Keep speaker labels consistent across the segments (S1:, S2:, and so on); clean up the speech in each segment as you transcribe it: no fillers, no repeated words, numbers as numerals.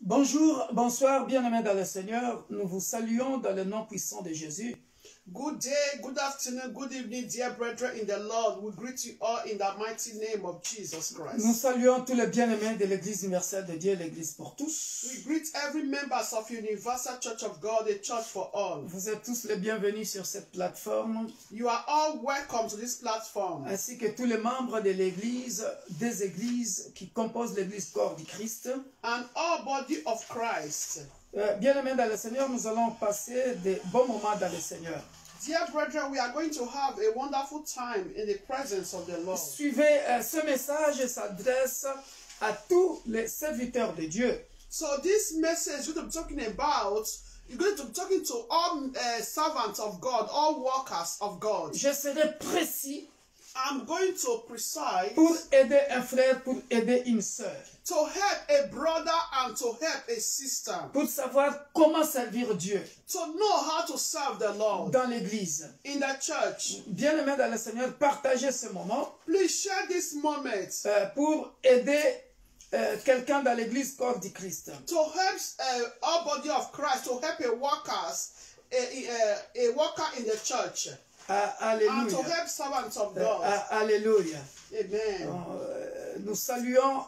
S1: Bonjour, bonsoir, bien-aimés dans le Seigneur. Nous vous saluons dans le nom puissant de Jésus.
S2: Good day, good afternoon, good evening, dear brethren in the Lord. We greet you all in the mighty name of Jesus Christ.
S1: Nous saluons tous les bien-aimés de l'Église universelle de Dieu, l'Église pour tous.
S2: We greet every members of Universal Church of God, a church for all.
S1: Vous êtes tous les bienvenus sur cette plateforme,
S2: You are all welcome to this platform.
S1: ainsi que tous les membres de l'Église, des églises qui composent l'Église corps du Christ.
S2: And all body of Christ.
S1: Bien-aimés dans le Seigneur, nous allons passer des bons moments dans le Seigneur.
S2: Dear brethren, we are going to have a wonderful time in the presence of the Lord.
S1: Suivez, ce message s'adresse à tous les serviteurs de Dieu.
S2: So this message you're going to be talking about, you're going to be talking to all servants of God, all workers of God.
S1: Je serai précis
S2: I'm going to precise
S1: pour aider un frère, pour aider une sœur,
S2: to help a brother and to help a sister,
S1: pour savoir comment servir Dieu
S2: to know how to serve the Lord
S1: dans l'Église.
S2: in the church.
S1: Bien-aimés dans le Seigneur, partagez ce moment
S2: Please share this moment
S1: pour aider quelqu'un dans l'Église corps du Christ.
S2: to help our body of Christ, to help a worker in the church, and to
S1: Alléluia.
S2: help servants of God.
S1: Alléluia.
S2: Amen.
S1: Nous saluons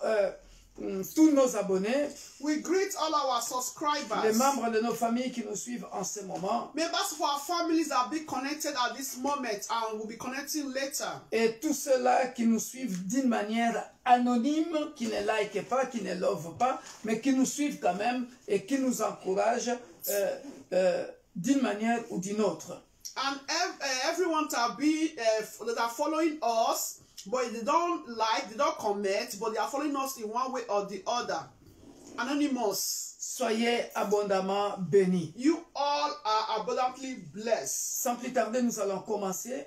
S1: tous nos abonnés,
S2: We greet all our
S1: les
S2: subscribers,
S1: membres de nos familles qui nous suivent en ce moment,
S2: members of our families that be connected at this moment and will be connecting later.
S1: et tous ceux-là qui nous suivent d'une manière anonyme, qui ne likent pas, qui ne love pas, mais qui nous suivent quand même et qui nous encouragent d'une manière ou d'une autre.
S2: And everyone that are following us, but they don't like, they don't comment, but they are following us in one way or the other. Anonymous.
S1: Soyez abondamment bénis.
S2: You all are abundantly blessed.
S1: Sans plus tarder, nous allons commencer.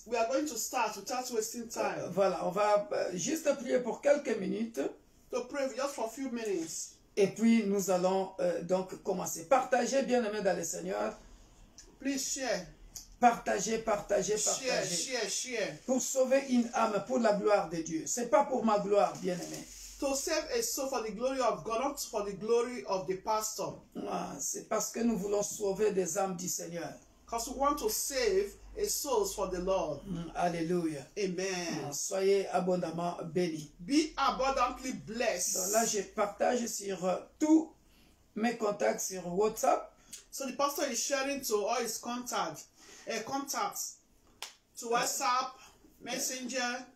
S2: We are going to start without wasting time.
S1: Voilà, on va juste prier pour quelques minutes.
S2: To pray just for a few minutes.
S1: Et puis, nous allons donc commencer. Partagez, bien-aimés dans le Seigneur.
S2: Please share.
S1: Partagez, partagez,
S2: Share,
S1: partagez.
S2: share, share.
S1: Pour sauver une âme, pour la gloire de Dieu. C'est pas pour ma gloire, bien-aimé.
S2: To save a soul for the glory of God, not for the glory of the pastor.
S1: C'est parce que nous voulons sauver des âmes du Seigneur.
S2: Because we want to save a soul for the Lord.
S1: Alléluia.
S2: Amen.
S1: Soyez abondamment bénis.
S2: Be abundantly blessed.
S1: Donc là, je partage sur tous mes contacts sur WhatsApp.
S2: So the pastor is sharing to all his contacts to WhatsApp, Messenger.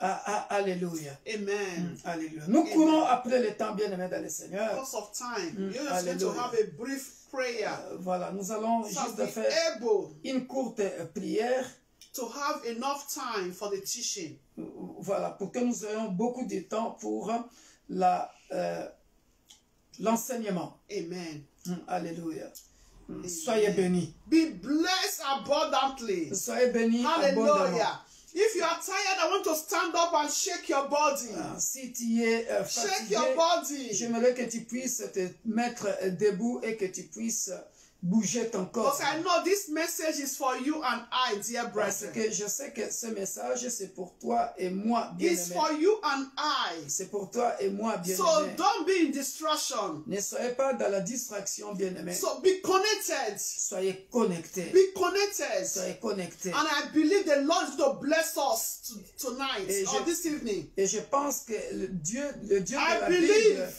S1: Alléluia.
S2: Amen.
S1: Alléluia. Nous courons après le temps, bien-aimé dans le Seigneur.
S2: Because of time, you're just going to have a brief prayer.
S1: Voilà, nous allons
S2: So
S1: juste
S2: be
S1: faire
S2: able
S1: une courte prière.
S2: to have enough time for the teaching.
S1: Voilà, pour que nous ayons beaucoup de temps pour l'enseignement.
S2: Amen.
S1: Alléluia. Soyez bénis.
S2: Be blessed abundantly.
S1: Soyez bénis abondamment.
S2: Hallelujah. If you are tired, I want to stand up and shake your body.
S1: Si tu es
S2: Shake your
S1: fatigué,
S2: body.
S1: j'aimerais que tu puisses te mettre debout et que tu puisses bouger ton corps.
S2: Because I know this message is for you and I, dear
S1: Parce
S2: brethren.
S1: que je sais que ce message, c'est pour toi et moi,
S2: It's
S1: bien-aimé.
S2: for you and I.
S1: C'est pour toi et moi,
S2: So
S1: bien-aimé.
S2: don't be in distraction.
S1: Ne soyez pas dans la distraction, bien-aimé.
S2: So be connected.
S1: Soyez connectés.
S2: Be connected.
S1: Soyez connectés.
S2: And I believe the Lord is going to bless us tonight or this evening.
S1: Et je pense que le Dieu de
S2: I
S1: la
S2: believe.
S1: Bible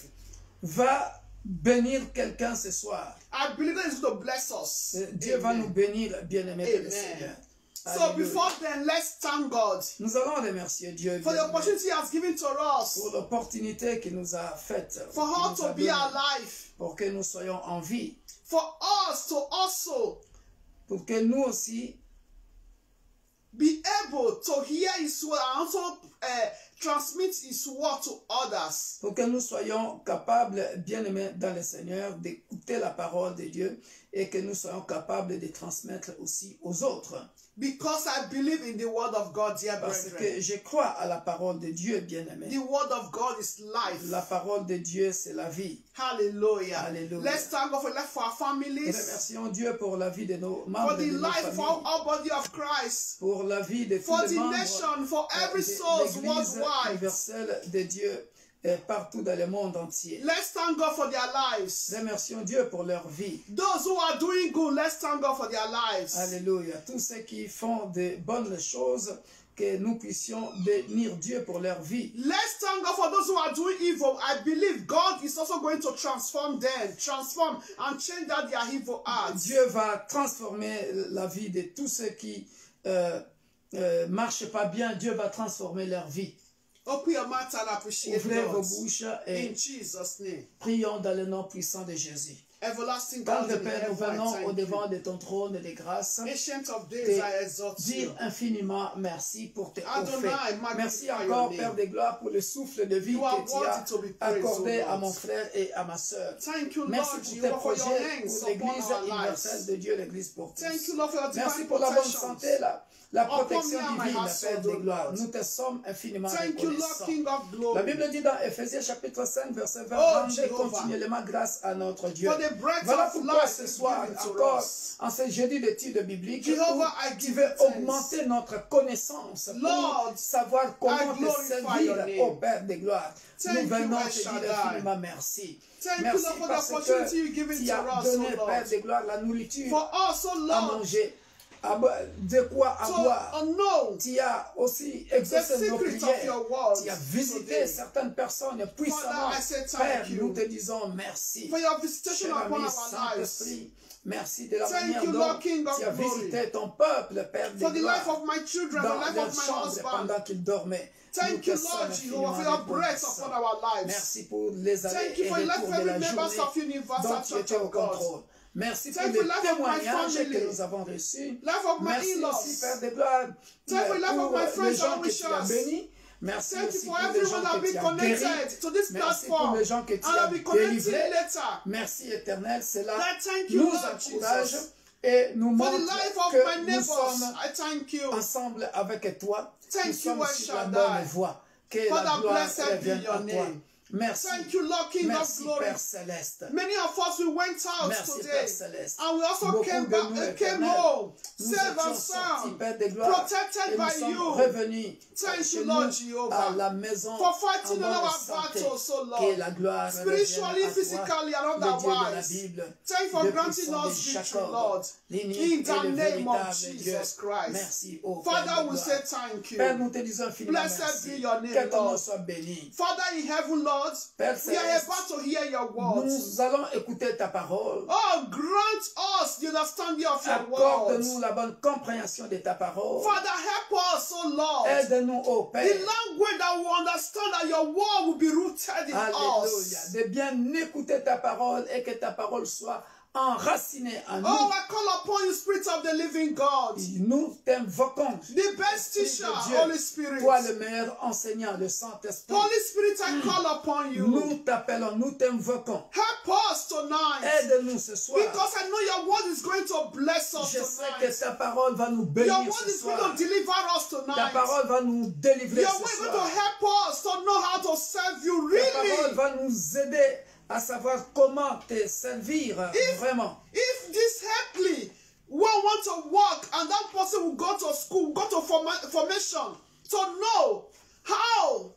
S1: va bénir quelqu'un ce soir.
S2: I believe that He's going to bless us.
S1: Dieu va nous bénir, bien-aimés de le
S2: Amen.
S1: Seigneur.
S2: So
S1: Alléluia.
S2: before then, let's thank God
S1: Nous allons remercier Dieu
S2: for the
S1: bien-aimé,
S2: opportunity He has given to us,
S1: pour l'opportunité qu'il nous a faite,
S2: for
S1: qu'il
S2: how
S1: nous
S2: to
S1: a
S2: be
S1: donnée,
S2: alive,
S1: pour que nous soyons en vie,
S2: for us to also
S1: pour que nous aussi
S2: be able to hear His word and also transmit His word to others.
S1: pour que nous soyons capables, bien-aimés dans le Seigneur, d'écouter la parole de Dieu et que nous soyons capables de transmettre aussi aux autres.
S2: Because I believe in the word of God, dear
S1: Parce
S2: brethren.
S1: que je crois à la parole de Dieu, bien-aimé.
S2: The word of God is life.
S1: La parole de Dieu, c'est la vie.
S2: Hallelujah.
S1: Hallelujah.
S2: Let's thank God for life for our families,
S1: Remercions Dieu pour la vie de nos
S2: for
S1: membres,
S2: the
S1: de nos
S2: life for
S1: familles,
S2: our body of Christ,
S1: pour la vie de tous
S2: for
S1: les
S2: the
S1: membres
S2: nation, for every
S1: de
S2: soul
S1: l'Église
S2: worldwide.
S1: universelle de Dieu partout dans le monde entier.
S2: Let's thank God for their lives.
S1: Remercions Dieu pour leur vie.
S2: Those who are doing good, let's thank God for their lives.
S1: Alléluia. Tous ceux qui font de bonnes choses, que nous puissions bénir Dieu pour leur vie.
S2: Let's thank God for those who are doing evil. I believe God is also going to transform them, transform and change that their evil hearts.
S1: Dieu va transformer la vie de tous ceux qui marchent pas bien. Dieu va transformer leur vie.
S2: Open your mouth and appreciate
S1: Ouvrez vos
S2: God.
S1: bouches et
S2: In Jesus' name.
S1: prions dans le nom puissant de Jésus.
S2: Everlasting
S1: Quand
S2: God
S1: le
S2: in
S1: Père, nous
S2: heaven, I
S1: venons
S2: thank
S1: au
S2: you.
S1: devant de ton trône de grâce,
S2: Ancient of days, I exalt you.
S1: dire infiniment merci pour tes hauts
S2: Adonai,
S1: faits.
S2: magnify
S1: Merci
S2: your
S1: encore,
S2: name.
S1: Père de gloire, pour le souffle de vie
S2: You are
S1: que tu as
S2: worthy to be praised,
S1: accordé
S2: O
S1: à
S2: Lord.
S1: mon frère et à ma sœur.
S2: Thank you,
S1: Merci
S2: Lord
S1: pour tes
S2: Jehovah, for your
S1: projets
S2: hands
S1: pour
S2: upon
S1: l'Église
S2: our
S1: universelle
S2: lives.
S1: de Dieu, l'Église pour tous.
S2: Thank you, Lord, for your
S1: Merci
S2: divine
S1: pour la bonne
S2: protections.
S1: santé, la
S2: Upon
S1: protection
S2: me and my
S1: divine,
S2: household,
S1: Père de
S2: O
S1: gloire.
S2: Lord.
S1: Nous te sommes infiniment
S2: Thank you, Lord,
S1: reconnaissants.
S2: King of
S1: La
S2: glory.
S1: Bible dit dans Éphésiens chapitre 5, verset 20,
S2: Oh,
S1: rendez
S2: Jehovah.
S1: continuellement grâce à notre Dieu.
S2: For the breath
S1: Voilà
S2: of
S1: pourquoi
S2: life
S1: ce
S2: is
S1: soir,
S2: given to
S1: encore,
S2: us.
S1: en ce jeudi d'études bibliques,
S2: Jehovah,
S1: où
S2: I
S1: tu
S2: give
S1: veux
S2: you thanks.
S1: augmenter notre connaissance
S2: Lord,
S1: pour savoir comment
S2: I
S1: te
S2: glorify your
S1: servir
S2: name.
S1: au Père de gloire.
S2: Thank
S1: Nous
S2: you,
S1: venons
S2: El
S1: te dire
S2: Shaddai.
S1: infiniment merci.
S2: Thank you,
S1: Merci
S2: Lord, for the
S1: parce
S2: opportunity you
S1: que
S2: give
S1: tu
S2: to
S1: as
S2: us,
S1: donné,
S2: O Lord.
S1: Père de gloire, la nourriture
S2: For us, O
S1: à
S2: Lord,
S1: manger, de quoi à boire.
S2: to know
S1: Tu as aussi
S2: the
S1: exaucé nos
S2: secret of
S1: prières.
S2: your word
S1: Tu as visité
S2: today.
S1: certaines personnes puissamment.
S2: Father, I say thank
S1: Père,
S2: you.
S1: nous te disons merci.
S2: for your visitation
S1: Cher
S2: upon
S1: ami
S2: our lives.
S1: Saint-Esprit, merci de la
S2: Thank
S1: manière
S2: you,
S1: dont
S2: Lord, King of
S1: tu as
S2: glory.
S1: visité ton peuple, Père de
S2: For the life
S1: gloire,
S2: of my children, the
S1: dans
S2: life
S1: leur
S2: of my
S1: chambre
S2: husband.
S1: pendant qu'ils dormaient. Nous
S2: Thank
S1: te
S2: you,
S1: sommes
S2: Lord Jehovah, for your breath
S1: reconnaissants.
S2: upon our lives.
S1: Merci pour les allées
S2: Thank you
S1: et
S2: for the life
S1: retours
S2: of
S1: de la
S2: every members
S1: journée
S2: of Universal
S1: dont tu
S2: Church
S1: étais au
S2: of God.
S1: contrôle. Merci pour
S2: Thank
S1: les
S2: you for the life of my
S1: témoignages
S2: family.
S1: que nous avons reçus.
S2: Life of my
S1: Merci
S2: in-laws.
S1: aussi, Père de gloire,
S2: Thank you for the life of
S1: pour
S2: my
S1: les
S2: friends
S1: gens
S2: and
S1: que tu as
S2: wishers.
S1: bénis. Merci
S2: Thank you
S1: aussi
S2: for
S1: pour les
S2: everyone
S1: gens
S2: that
S1: que
S2: have
S1: tu
S2: been
S1: as guéris.
S2: connected to this
S1: Merci pour
S2: platform
S1: les gens que tu
S2: and
S1: as
S2: will be connected
S1: délivrés.
S2: later.
S1: Merci éternel, cela
S2: I thank you,
S1: nous
S2: Lord
S1: encourage
S2: Jesus.
S1: et nous
S2: For the
S1: montre
S2: life of
S1: que
S2: my
S1: nous
S2: neighbors,
S1: sommes
S2: I thank you.
S1: ensemble avec toi.
S2: Thank
S1: Nous
S2: you,
S1: sommes
S2: El
S1: sur la
S2: Shaddai.
S1: bonne voie. Que
S2: Father,
S1: la gloire
S2: blessed be
S1: revienne
S2: your
S1: à toi.
S2: name.
S1: Merci.
S2: Thank you, Lord, King
S1: Merci,
S2: of glory.
S1: Père Céleste.
S2: Many of us, we went out
S1: Merci,
S2: today,
S1: Père Céleste.
S2: and we also
S1: Beaucoup
S2: came
S1: de
S2: back,
S1: nous,
S2: came
S1: Éternel,
S2: home,
S1: nous
S2: safe
S1: étions
S2: and
S1: sortis,
S2: sound,
S1: Père de gloire,
S2: protected
S1: et nous
S2: by
S1: sommes
S2: you.
S1: revenus
S2: Thank
S1: chez
S2: you,
S1: nous
S2: Lord Jehovah,
S1: à la maison
S2: for fighting
S1: en
S2: on
S1: bonne
S2: our
S1: santé.
S2: battles, oh Lord.
S1: Que la gloire
S2: Spiritually,
S1: revienne à
S2: physically,
S1: toi,
S2: and
S1: le Dieu de la
S2: otherwise.
S1: Bible,
S2: Thank you for
S1: le
S2: granting
S1: puissant de
S2: us victory,
S1: Jacob,
S2: Lord.
S1: l'unique
S2: In
S1: et
S2: the
S1: le
S2: name of
S1: véritable Dieu.
S2: Jesus Christ.
S1: Merci, ô Père
S2: Father,
S1: de
S2: we
S1: gloire.
S2: say thank you.
S1: Père, nous te disons infiniment
S2: Blessed
S1: merci.
S2: be your name,
S1: Que ton nom
S2: Lord.
S1: soit béni.
S2: Father in heaven, Lord,
S1: Père
S2: we are
S1: Céleste,
S2: about to hear your words.
S1: nous allons écouter ta parole.
S2: Oh, grant us the understanding of your
S1: Accorde-nous
S2: words.
S1: la bonne compréhension de ta parole.
S2: Father, help us, oh Lord.
S1: Aide-nous, ô
S2: The
S1: Père.
S2: language that we understand that your word will be rooted in
S1: Alléluia.
S2: us.
S1: De bien écouter ta parole et que ta parole soit enracinée en nous.
S2: Oh, I call upon you, Spirit of the living God.
S1: Nous t'invoquons.
S2: The best
S1: Esprit
S2: teacher,
S1: de Dieu,
S2: Holy Spirit.
S1: toi le meilleur enseignant, le Saint-Esprit.
S2: Holy Spirit, I call upon you.
S1: Nous t'appelons, nous t'invoquons.
S2: Help us tonight.
S1: Aide-nous ce soir.
S2: Because I know your word is going to bless us
S1: Je sais que
S2: tonight.
S1: ta parole va nous
S2: Your
S1: bénir
S2: word
S1: ce
S2: is going
S1: soir.
S2: to deliver us
S1: Ta
S2: tonight.
S1: parole va nous délivrer
S2: Your
S1: ce
S2: word is going
S1: soir.
S2: to help us to know how to serve you
S1: Ta parole
S2: really.
S1: va nous aider à savoir comment te servir vraiment.
S2: If this earthly one want to work and that person will go to school, go to formation to know how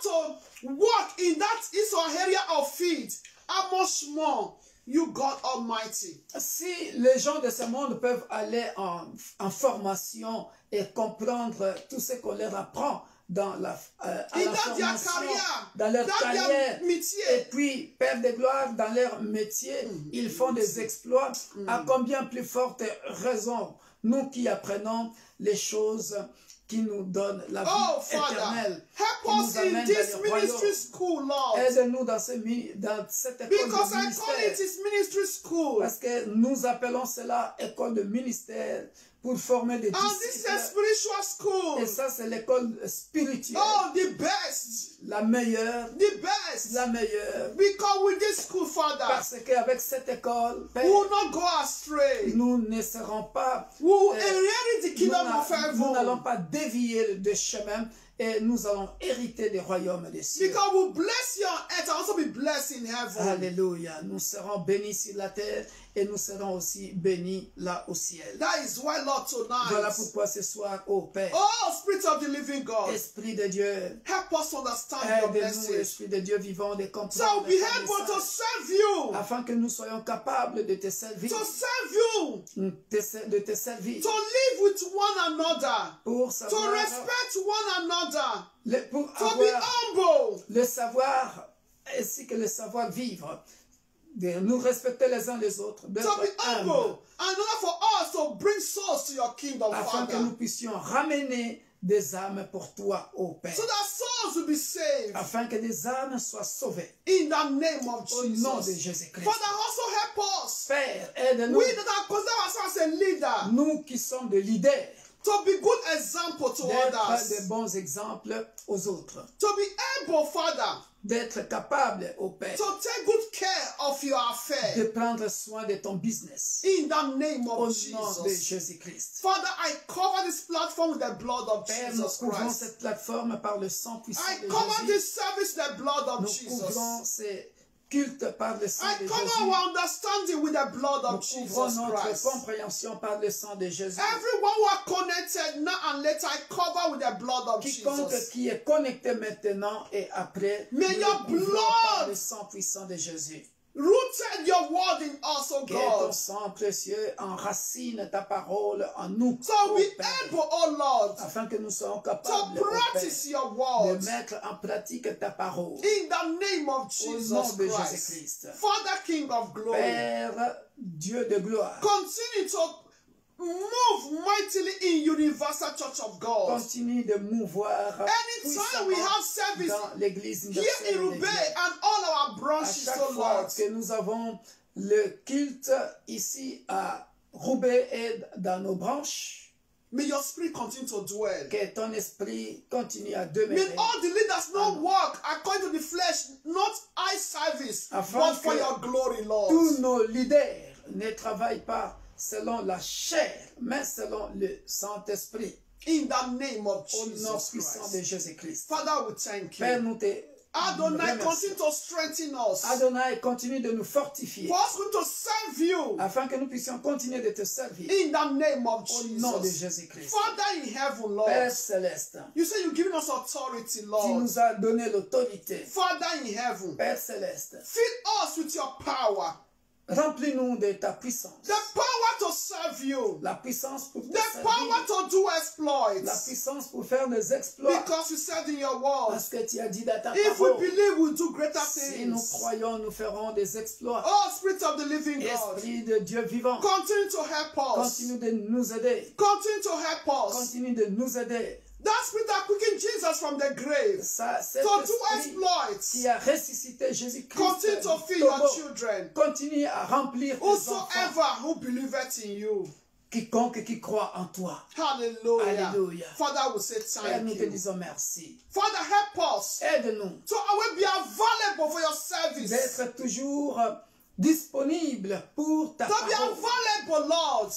S2: to work in that is or area of field, how much more you God Almighty.
S1: Si les gens de ce monde peuvent aller en formation et comprendre tout ce qu'on leur apprend dans la formation, dans leur carrière, et puis, Père de gloire, dans leur métier, ils font des exploits, à combien plus forte raison, nous qui apprenons les choses qui nous donnent la vie éternelle,
S2: help
S1: qui nous
S2: us in
S1: amènent
S2: this
S1: dans le royaume.
S2: ministry school, Lord.
S1: Aide-nous dans cette école
S2: Because
S1: de
S2: I call
S1: ministère.
S2: it is ministry school.
S1: Parce que nous appelons cela école de ministère pour former des
S2: And this is a
S1: disciples.
S2: spiritual school.
S1: Et ça, c'est l'école spirituelle.
S2: Oh, the best.
S1: La meilleure.
S2: The best.
S1: La meilleure.
S2: Because with this school, Father,
S1: Parce qu'avec cette école,
S2: we will not go astray.
S1: nous ne serons pas...
S2: We will inherit the kingdom of
S1: nous n'allons
S2: heaven.
S1: pas dévier de chemin et nous allons hériter des royaumes des cieux.
S2: Because we bless you on earth and also be blessed in heaven.
S1: Alléluia. Nous serons bénis sur la terre et nous serons aussi bénis là au ciel.
S2: That is why, Lord,
S1: Voilà
S2: tonight,
S1: pourquoi ce soir, ô Père,
S2: oh Spirit of the living God,
S1: Esprit de Dieu,
S2: help us to understand your
S1: aide-nous,
S2: message,
S1: Esprit de Dieu vivant, de
S2: so
S1: comprendre
S2: we'll be
S1: ton
S2: able to
S1: message,
S2: serve you,
S1: afin que nous soyons capables de te servir,
S2: to serve you,
S1: de te servir,
S2: to live with one another,
S1: pour
S2: to
S1: savoir,
S2: respect one another,
S1: pour
S2: to be
S1: avoir
S2: humble,
S1: le savoir, ainsi que le savoir vivre, de nous respecter les uns les autres,
S2: to
S1: d'être
S2: be
S1: humbles,
S2: humble, and in order for us to bring souls to your kingdom,
S1: afin que
S2: Father,
S1: nous puissions ramener des âmes pour toi, ô Père,
S2: so that souls will be saved
S1: afin que des âmes soient sauvées,
S2: in the name of
S1: au nom de
S2: Jesus.
S1: Jésus-Christ.
S2: Father, also help us,
S1: Père, aide-nous,
S2: we that are consider ourselves a leader,
S1: nous qui sommes des leaders,
S2: to be good example to
S1: d'être
S2: others,
S1: des bons exemples aux autres,
S2: to be able, Father,
S1: d'être capables, ô Père,
S2: to take good care of your
S1: de
S2: affair
S1: prendre soin de ton business,
S2: in the name
S1: au
S2: of
S1: nom de
S2: Jesus.
S1: Jésus-Christ.
S2: Father, I cover this platform with the blood of
S1: Père, nous
S2: Jesus
S1: couvrons
S2: Christ.
S1: cette plateforme par le sang puissant
S2: I
S1: de
S2: cover
S1: Jésus.
S2: this service with the blood of
S1: Nous
S2: Jesus.
S1: couvrons ces cultes par le sang
S2: I
S1: de
S2: cover
S1: Jésus.
S2: our understanding with the blood
S1: Nous
S2: of
S1: couvrons
S2: Jesus
S1: notre
S2: Christ.
S1: compréhension par le sang de Jésus.
S2: Everyone who are connected now and later, I cover with the blood of
S1: Quiconque
S2: Jesus.
S1: qui est connecté maintenant et après,
S2: May
S1: nous
S2: your
S1: le couvrons par
S2: blood
S1: le sang puissant de Jésus.
S2: Rooted your word in us, oh
S1: Que ton
S2: God.
S1: sang précieux enracine ta parole en nous,
S2: So
S1: ô
S2: be
S1: Père,
S2: able, oh Lord,
S1: afin que nous soyons
S2: to
S1: capables, ô Père,
S2: practice your
S1: de
S2: word
S1: mettre en pratique ta parole.
S2: in the name of
S1: Au nom
S2: Jesus
S1: de
S2: Christ.
S1: Jésus-Christ.
S2: Father, King of glory,
S1: Père, Dieu de gloire,
S2: continue to move mightily in Universal Church of God.
S1: continue de mouvoir
S2: Anytime we have service
S1: dans l'église
S2: here
S1: universelle
S2: in
S1: de
S2: Roubaix
S1: Dieu.
S2: and all our
S1: À
S2: branches,
S1: chaque
S2: oh
S1: fois
S2: Lord,
S1: que nous avons le culte ici à Roubaix et dans nos branches,
S2: may your spirit continue to dwell.
S1: que ton esprit continue à
S2: May
S1: demeurer,
S2: all the leaders not walk according to the flesh, not eye service,
S1: Afin
S2: but for
S1: que
S2: your glory, Lord.
S1: tous nos leaders ne travaillent pas selon la chair, mais selon le Saint-Esprit,
S2: In the name of
S1: au nom
S2: Jesus
S1: puissant de
S2: Christ.
S1: Jésus-Christ.
S2: Father, we thank
S1: Père,
S2: you.
S1: nous te
S2: Adonai,
S1: remercions.
S2: continue to strengthen us.
S1: Adonai, continue de nous fortifier,
S2: For us to serve you
S1: afin que nous puissions continuer de te servir,
S2: in the name of
S1: au nom de
S2: Jesus.
S1: Jésus-Christ.
S2: Father in heaven, Lord,
S1: Père céleste,
S2: you say you've given us authority,
S1: tu
S2: Lord.
S1: nous as donné l'autorité.
S2: Father in heaven,
S1: Père céleste,
S2: feed us with your power.
S1: remplis-nous de ta puissance.
S2: The power to serve you.
S1: La puissance pour te
S2: The power
S1: servir.
S2: to do
S1: La
S2: exploits.
S1: puissance pour faire des exploits.
S2: Because you said in your word,
S1: Parce que tu as dit dans ta
S2: if we
S1: parole,
S2: believe, we'll do greater
S1: si nous
S2: things.
S1: croyons, nous ferons des exploits.
S2: Oh, Spirit of the living God,
S1: Esprit de Dieu vivant,
S2: continue to help us.
S1: continue de nous aider.
S2: Continue to help us.
S1: Continue de nous aider.
S2: That spirit that quickened Jesus from the grave
S1: Ça, cet
S2: to do
S1: esprit
S2: exploits.
S1: qui a ressuscité Jésus-Christ
S2: Continue to
S1: du
S2: feed your
S1: tombeau,
S2: children.
S1: continue à remplir tes enfants.
S2: Whosoever who believeth in you.
S1: Quiconque qui croit en toi.
S2: Hallelujah.
S1: Alléluia.
S2: Father, we say
S1: Père,
S2: thank
S1: nous te
S2: you.
S1: disons merci.
S2: Father, help us
S1: Aide-nous
S2: to always be available for your service.
S1: d'être toujours disponible pour ta
S2: To be
S1: parole.
S2: available, Lord.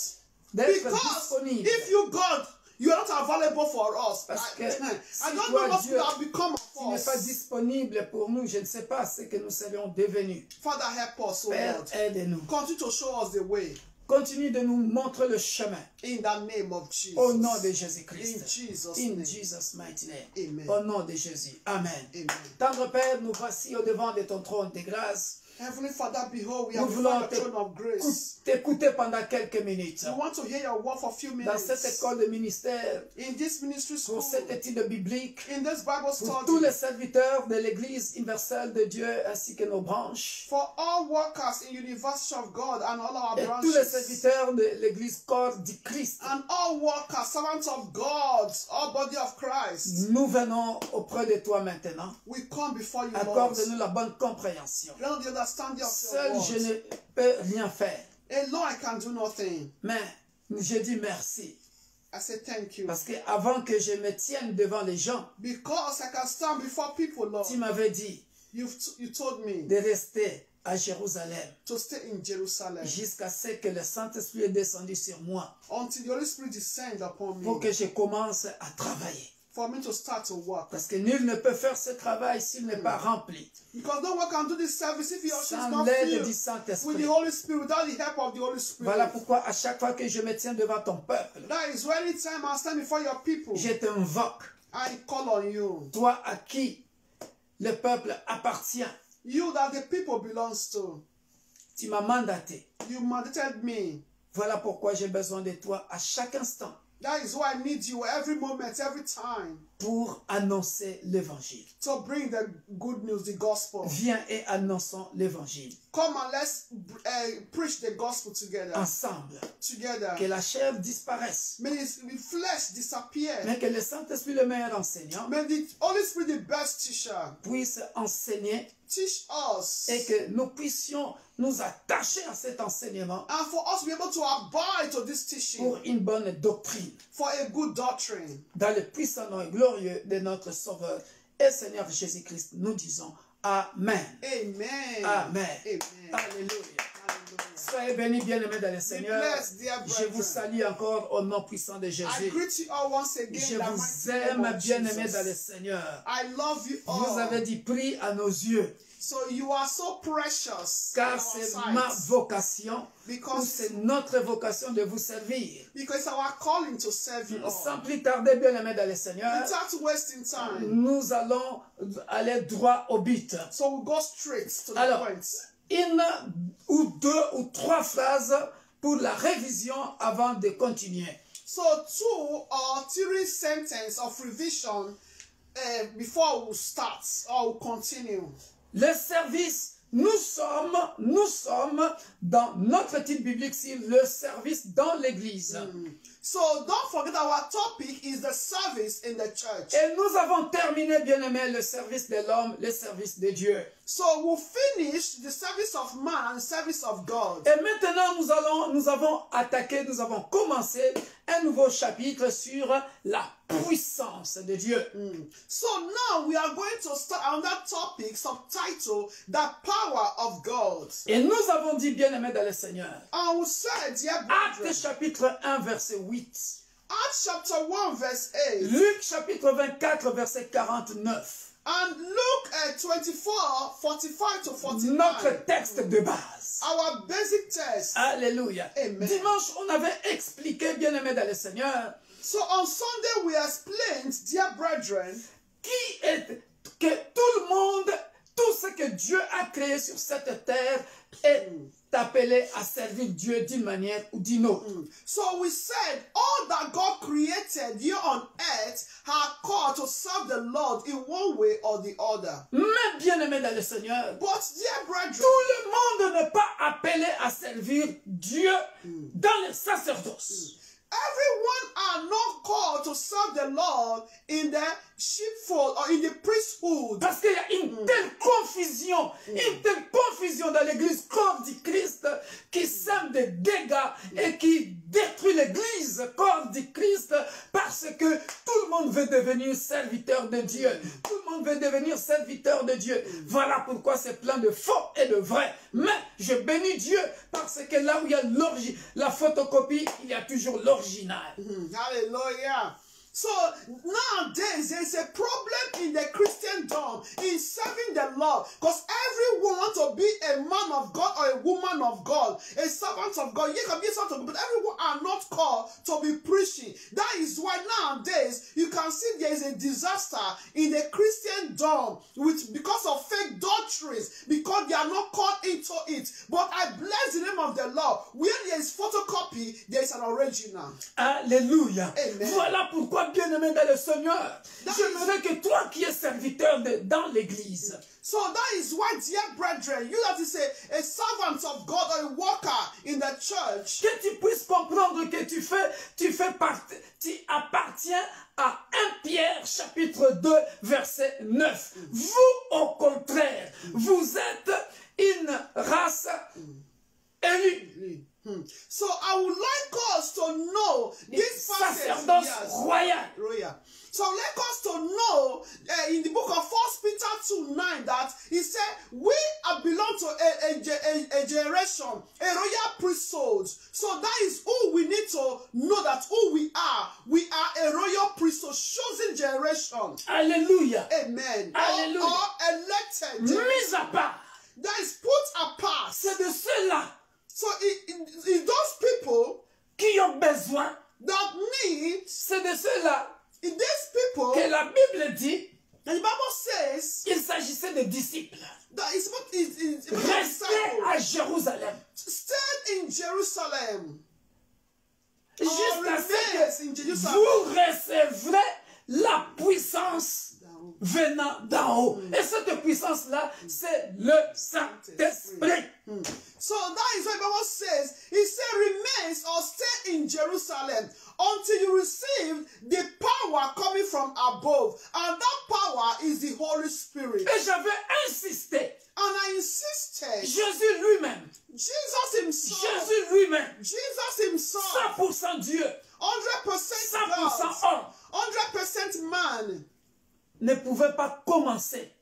S1: D'être
S2: Because
S1: disponible.
S2: if you, God, you are not available for us.
S1: Parce que
S2: I
S1: si
S2: don't
S1: toi,
S2: know what
S1: Dieu,
S2: could have become
S1: Tu
S2: of
S1: n'es pas
S2: us.
S1: disponible pour nous. Je ne sais pas ce que nous serions devenus.
S2: Father, help us, oh
S1: Père,
S2: Lord.
S1: aide-nous.
S2: Continue to show us the way.
S1: Continue de nous montrer le chemin.
S2: In the name of Jesus.
S1: Au nom de
S2: In
S1: Jésus-Christ.
S2: Jesus'
S1: In
S2: name.
S1: Jesus' mighty name.
S2: Amen.
S1: Au nom de Jésus. Amen.
S2: Amen.
S1: Tendre Père, nous voici au devant de ton trône de grâce.
S2: Heavenly Father, behold, we
S1: Nous
S2: are
S1: voulons
S2: before your throne of grace.
S1: t'écouter pendant quelques minutes.
S2: We want to hear your word for a few
S1: Dans cette
S2: minutes.
S1: école de ministère,
S2: In this ministry school,
S1: pour cette étude biblique,
S2: in this Bible
S1: pour tous les
S2: study,
S1: serviteurs de l'Église universelle de Dieu ainsi que nos branches,
S2: for all workers in University of God and all our
S1: et tous les
S2: branches,
S1: serviteurs de l'Église corps du Christ,
S2: and all workers, servants of God, all body of Christ,
S1: nous venons auprès de toi maintenant.
S2: we come before you, Lord.
S1: Accorde-nous la bonne compréhension.
S2: Grant the understanding of
S1: Seul
S2: your
S1: je
S2: word.
S1: ne peux rien faire,
S2: Alone I can do nothing.
S1: mais je dis merci.
S2: I say thank you.
S1: Parce que avant que je me tienne devant les gens,
S2: Because I can stand before people, Lord.
S1: tu m'avais dit
S2: You told me
S1: de rester à Jérusalem
S2: to stay in Jerusalem
S1: jusqu'à ce que le Saint-Esprit est descendu sur moi
S2: until the Holy Spirit descend upon
S1: pour
S2: me.
S1: que je commence à travailler.
S2: for me to start to work.
S1: Parce que nul ne peut faire ce travail s'il n'est pas rempli.
S2: Because no one can do this service if he or she is
S1: Sans
S2: not
S1: l'aide
S2: filled
S1: du
S2: with
S1: Saint-Esprit.
S2: the Holy Spirit, without the help of the Holy Spirit.
S1: Voilà pourquoi à chaque fois que je me tiens devant ton peuple,
S2: That is why anytime I stand before your people,
S1: je t'invoque,
S2: I call on you.
S1: toi à qui le peuple appartient.
S2: You that the people belongs to.
S1: Tu m'as mandaté.
S2: You mandated me.
S1: Voilà pourquoi j'ai besoin de toi à chaque instant
S2: That is why I need you every moment, every time,
S1: pour annoncer l'évangile.
S2: to bring the good news, the gospel.
S1: Viens et annonçons l'évangile
S2: Come and let's preach the gospel together.
S1: ensemble.
S2: Together.
S1: Que la chair disparaisse,
S2: May the flesh disappear.
S1: mais que le Saint-Esprit, le meilleur enseignant,
S2: May the Holy Spirit, the best teacher,
S1: puisse enseigner
S2: teach us.
S1: et que nous puissions nous attacher à cet enseignement
S2: And for us to be able to abide to this teaching,
S1: pour une bonne doctrine.
S2: for a good doctrine.
S1: Dans le puissant nom et glorieux de notre Sauveur et Seigneur Jésus-Christ, nous disons Amen.
S2: Amen.
S1: Amen.
S2: Amen.
S1: Alléluia.
S2: Hallelujah.
S1: Soyez bénis, bien-aimés dans le Seigneur.
S2: blessed, dear
S1: Je vous
S2: brethren.
S1: salue encore au nom puissant de
S2: I
S1: Jésus.
S2: greet you all once again.
S1: Je
S2: in the
S1: vous
S2: mighty name
S1: aime,
S2: of
S1: bien-aimés dans le
S2: Jesus.
S1: Seigneur.
S2: I love you
S1: Vous
S2: all.
S1: avez dit prix à nos yeux,
S2: So you are so precious in
S1: car
S2: our
S1: c'est
S2: sight.
S1: ma vocation, ou
S2: Because
S1: c'est notre vocation de vous servir.
S2: it's our calling to serve you all.
S1: Sans plus tarder, bien-aimés dans le Seigneur,
S2: Without wasting time.
S1: nous allons aller droit au but.
S2: So we'll go straight to the
S1: Alors,
S2: point.
S1: une ou deux ou trois phrases pour la révision avant de continuer.
S2: So 2 or 3 sentences of revision before we start or we continue.
S1: Le service, nous sommes dans notre titre biblique, c'est le service dans l'église.
S2: So don't forget our topic is the service in the church.
S1: Et nous avons terminé, bien aimé, le service de l'homme, le service de Dieu.
S2: So we'll finish the service of man and service of God.
S1: Et maintenant, nous avons attaqué, nous avons commencé un nouveau chapitre sur la puissance de Dieu.
S2: So now we are going to start another topic, subtitle, the power of God.
S1: Et nous avons dit, bien aimé dans le Seigneur,
S2: And we said, dear
S1: Actes
S2: brethren,
S1: chapitre 1, verset 8.
S2: Acts chapter 1 verse 8
S1: Luc chapitre 24, verset 49.
S2: and Luke 24, 45 to 49.
S1: Notre texte de base.
S2: Our basic text.
S1: Alléluia.
S2: Amen.
S1: Dimanche, on avait expliqué, bien aimé dans le Seigneur,
S2: So on Sunday we explained, dear brethren,
S1: que tout le monde, tout ce que Dieu a créé sur cette terre est appelé à servir Dieu d'une manière ou d'une autre.
S2: so we said all that God created here on earth are called to serve the Lord in one way or the other.
S1: Mais bien aimé dans le Seigneur,
S2: But dear brethren,
S1: tout le monde n'est pas appelé à servir Dieu dans le sacerdoce.
S2: everyone are not called to serve the Lord in the sheepfold or in the priesthood.
S1: Parce qu'il y a une telle confusion dans l'église corps du Christ qui sème des dégâts et qui détruit l'église corps du Christ parce que tout le monde veut devenir serviteur de Dieu. Tout le monde veut devenir serviteur de Dieu. Voilà pourquoi c'est plein de faux et de vrais. Mais je bénis Dieu parce que là où il y a la photocopie, il y a toujours l'original.
S2: Hallelujah. So nowadays there's a problem in the Christendom in serving the Lord because everyone wants to be a man of God or a woman of God, a servant of God. You can be a servant of God, but everyone are not called to be preaching. That is why nowadays you can see there is a disaster in the Christendom because of fake doctrines, because they are not called into it. But I bless the name of the Lord. Where there is photocopy, there is an original.
S1: Alléluia.
S2: Amen.
S1: Voilà pourquoi, bien-aimé dans le Seigneur, j'aimerais que toi qui es serviteur dans l'église,
S2: so that is why, dear brethren, you that is a servant of God or a worker in the church,
S1: que tu puisses comprendre que tu appartiens à 1 Pierre chapitre 2 verset 9. Vous, au contraire, vous êtes une race élue.
S2: So I would like us to know this passage.
S1: Sacerdoce
S2: Yes.
S1: royal.
S2: Royal. So let us to know in the book of 1 Peter 2:9 that he said we belong to a generation, a royal priesthood. So that is who we need to know that who we are. We are a royal priesthood, chosen generation.
S1: Alléluia.
S2: Amen.
S1: Hallelujah.
S2: Or elected.
S1: Mis à part.
S2: That is put apart.
S1: C'est de ceux-là
S2: So it's those people
S1: qui ont besoin.
S2: that need,
S1: C'est de ceux-là
S2: in these people,
S1: que la Bible dit
S2: and the Bible says
S1: il s'agissait de disciples.
S2: that it's about
S1: Restez à Jérusalem.
S2: stayed in Jerusalem.
S1: Jusqu'à ce
S2: in
S1: que
S2: Jerusalem.
S1: vous recevrez la puissance venant d'en haut. Et cette puissance-là, c'est le Saint-Esprit.
S2: So that is what the Bible says. It said, remains or stay in Jerusalem until you receive the power coming from above. And that power is the Holy Spirit.
S1: Et j'avais insisté.
S2: And I insisted,
S1: Jésus lui-même.
S2: Jesus himself,
S1: Jésus lui-même.
S2: Jesus himself,
S1: 100% Dieu.
S2: 100%
S1: 100%
S2: God,
S1: homme.
S2: 100% man,
S1: Ne pouvait pas commencer.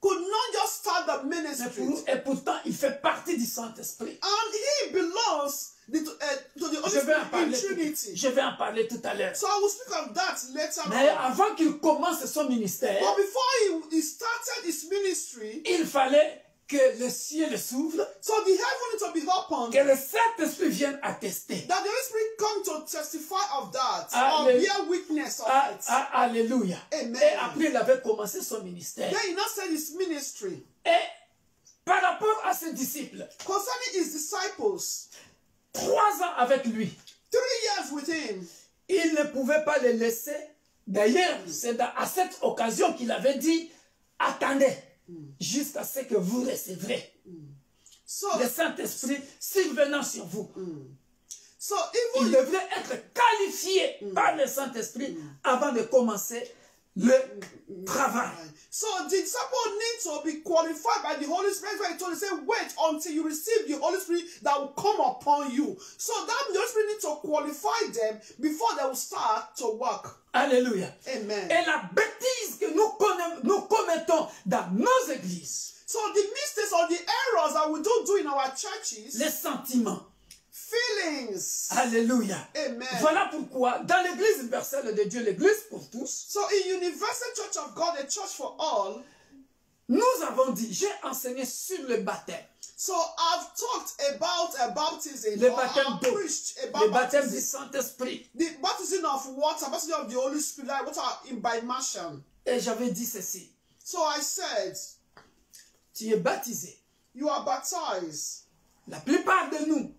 S2: could not just start the ministry.
S1: Et pourtant, il fait partie du Saint-Esprit.
S2: And he belongs to the Holy
S1: Je vais en
S2: Spirit in
S1: parler.
S2: Trinity.
S1: Je vais en parler tout à l'heure.
S2: So I will speak of that later
S1: Mais
S2: on.
S1: avant qu'il commence son ministère,
S2: But before he started his ministry,
S1: il fallait que le ciel s'ouvre,
S2: so the heaven to be opened,
S1: que le Saint-Esprit vienne attester.
S2: that the Holy Spirit come to testify of that, or
S1: Alléluia.
S2: bear witness of it.
S1: Alléluia.
S2: Amen.
S1: Et après, il avait commencé son ministère.
S2: Then he now said his ministry.
S1: Et par rapport à ses disciples,
S2: Concerning his disciples,
S1: 3 ans avec lui,
S2: 3 years with him,
S1: il ne pouvait pas les laisser. D'ailleurs, c'est à cette occasion qu'il avait dit, attendez, jusqu'à ce que vous recevrez
S2: so,
S1: le Saint-Esprit survenant sur vous.
S2: so
S1: Il
S2: even
S1: devrait être qualifié par le Saint-Esprit avant de commencer le travail.
S2: so the disciple need to be qualified by the Holy Spirit. That's why he told us, say, wait until you receive the Holy Spirit that will come upon you. So that the Holy Spirit needs to qualify them before they will start to work.
S1: Alléluia.
S2: Amen.
S1: Et la bêtise que nous commettons dans nos églises,
S2: So the mistakes or the errors that we don't do in our churches,
S1: les sentiments.
S2: feelings.
S1: Alléluia.
S2: Amen.
S1: Voilà pourquoi, dans l'église universelle de Dieu, l'église pour tous,
S2: So in Universal Church of God, a church for all,
S1: nous avons dit, j'ai enseigné sur le baptême.
S2: so I've talked about baptism.
S1: Le
S2: or
S1: baptême
S2: I've
S1: d'eau,
S2: preached
S1: le
S2: about
S1: baptême du
S2: baptism.
S1: Saint-Esprit.
S2: The baptism of water, baptism of the Holy Spirit, like water by immersion.
S1: Et j'avais dit ceci,
S2: So I said,
S1: tu es baptisé.
S2: you are baptized.
S1: La plupart de nous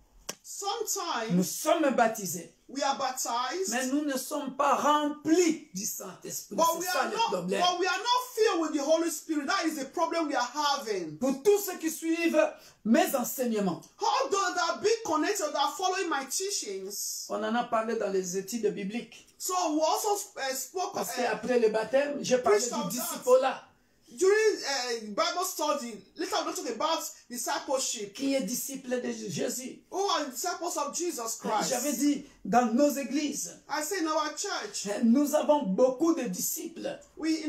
S2: Sometimes
S1: sommes baptisés,
S2: we are baptized,
S1: mais nous ne sommes pas remplis du Saint-Esprit.
S2: but
S1: C'est ça le problème.
S2: we are not filled with the Holy Spirit. That is the problem we are having.
S1: Pour tous ceux qui suivent mes enseignements,
S2: All those that are being connected, that are following my teachings.
S1: on en a parlé dans les études bibliques.
S2: So we also spoke
S1: Parce qu'après le baptême, j'ai parlé
S2: Preach
S1: du
S2: of that.
S1: disciple-là.
S2: during Bible study. Later we're going to talk about discipleship.
S1: Qui est disciple de Jésus.
S2: Who are the disciples of Jesus Christ?
S1: J'avais dit, dans nos églises,
S2: I say in our church,
S1: nous avons beaucoup de disciples
S2: we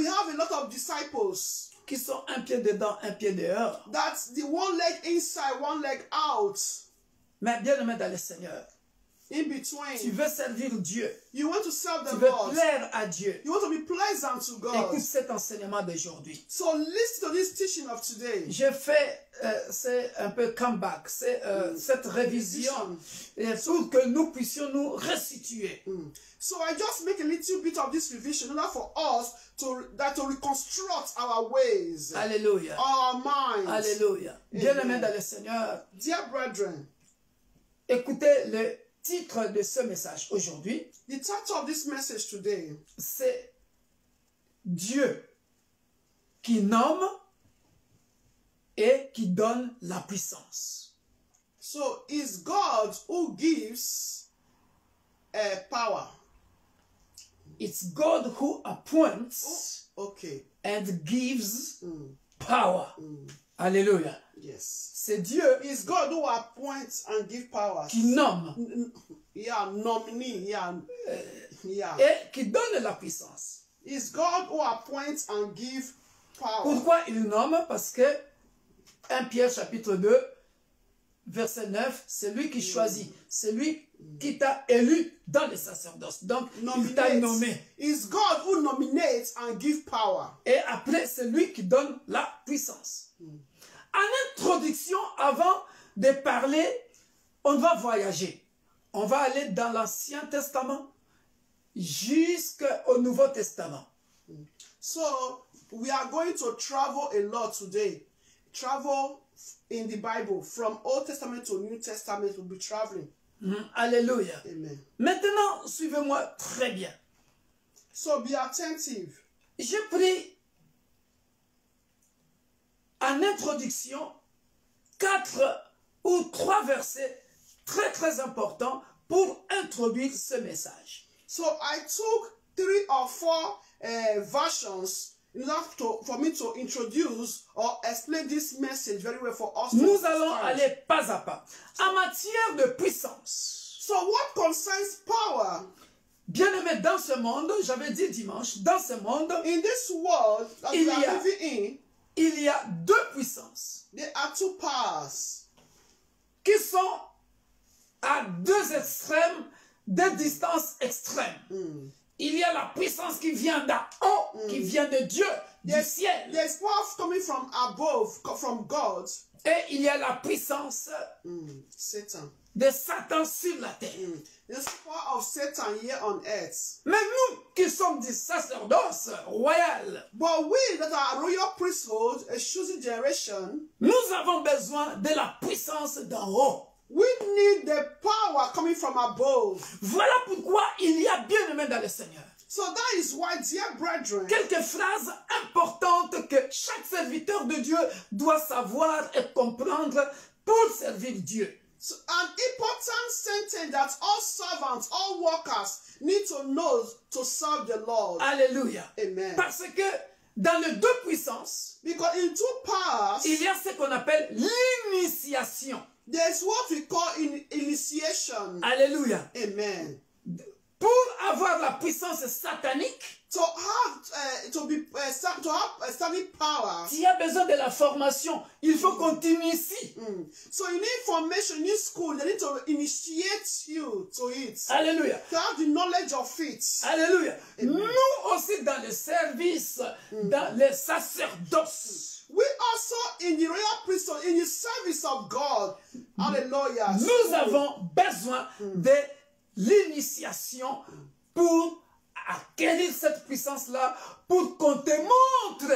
S2: have a lot of disciples.
S1: qui sont un pied dedans, un pied dehors.
S2: That's the one leg inside, one leg out.
S1: Mais bien aimé dans le Seigneur,
S2: In
S1: tu
S2: between.
S1: veux servir Dieu,
S2: You want to serve
S1: tu
S2: the
S1: veux
S2: Lord.
S1: plaire à Dieu.
S2: You want to be pleasant to God.
S1: Écoute cet enseignement d'aujourd'hui.
S2: So listen to this teaching of today.
S1: J'ai fait, c'est un peu comeback, c'est cette révision pour que nous puissions nous resituer.
S2: So I just make a little bit of this revision in order for us to reconstruct our ways,
S1: Alléluia.
S2: our minds.
S1: Alléluia. Bien aimé dans le Seigneur,
S2: Dear brethren,
S1: écoutez le titre de ce message aujourd'hui,
S2: the title of this message today,
S1: c'est Dieu qui nomme et qui donne la puissance.
S2: so is God who gives power.
S1: It's God who appoints
S2: Okay.
S1: and gives power. Alléluia.
S2: Yes.
S1: C'est Dieu
S2: It's God who appoints and give powers.
S1: qui nomme
S2: Yeah, nominee. Yeah. Yeah.
S1: et qui donne la puissance.
S2: It's God who appoints and give power.
S1: Pourquoi il nomme? Parce que 1 Pierre chapitre 2, verset 9, c'est lui qui choisit. C'est lui qui t'a élu dans les sacerdoces. Donc, il t'a nommé.
S2: It's God who nominates and give power.
S1: Et après, c'est lui qui donne la puissance. En introduction, avant de parler, on va voyager. On va aller dans l'Ancien Testament jusqu'au Nouveau Testament.
S2: So, we are going to travel a lot today. Travel in the Bible, from Old Testament to New Testament, we'll be traveling.
S1: Alléluia.
S2: Amen.
S1: Maintenant, suivez-moi très bien.
S2: So, be attentive.
S1: J'ai pris en introduction 4 ou 3 versets très très importants pour introduire ce message.
S2: So I took 3 or 4 versions for me to introduce or explain this message very well for us.
S1: Nous allons aller pas à pas. En matière de puissance.
S2: So what concerns power?
S1: Bien-aimé, dans ce monde, j'avais dit dimanche, dans ce monde,
S2: in this world that we are living in,
S1: il y a 2 puissances.
S2: There are 2 powers
S1: qui sont à 2 extrêmes, de distance extrême. Il y a la puissance qui vient d'en haut, qui vient de Dieu, du ciel.
S2: There's power coming from above, from God.
S1: Et il y a la puissance
S2: Satan.
S1: de Satan sur la terre.
S2: There's power of Satan here on earth.
S1: Mais nous qui sommes du sacerdoce royal,
S2: but we that are royal priesthood, a chosen generation,
S1: nous avons besoin de la puissance d'en haut.
S2: We need the power coming from above.
S1: Voilà pourquoi il y a bien-aimé dans le Seigneur.
S2: So that is why, dear brethren,
S1: quelques phrases importantes que chaque serviteur de Dieu doit savoir et comprendre pour servir Dieu.
S2: So an important sentence that all servants, all workers need to know to serve the Lord.
S1: Alléluia.
S2: Amen.
S1: Parce que dans les 2 puissances,
S2: because in 2 powers,
S1: il y a ce qu'on appelle l'initiation.
S2: There's what we call initiation.
S1: Alléluia.
S2: Amen.
S1: Pour avoir la puissance satanique,
S2: to have satanic power,
S1: tu as besoin de la formation. Il faut continuer ici.
S2: So you need formation, you need school. They need to initiate you to it.
S1: Alléluia.
S2: To have the knowledge of it.
S1: Alléluia. Nous aussi dans le service, dans le sacerdoce,
S2: we also in the royal priesthood, in the service of God. Hallelujah.
S1: Nous avons besoin de l'initiation pour acquérir cette puissance-là, pour qu'on te montre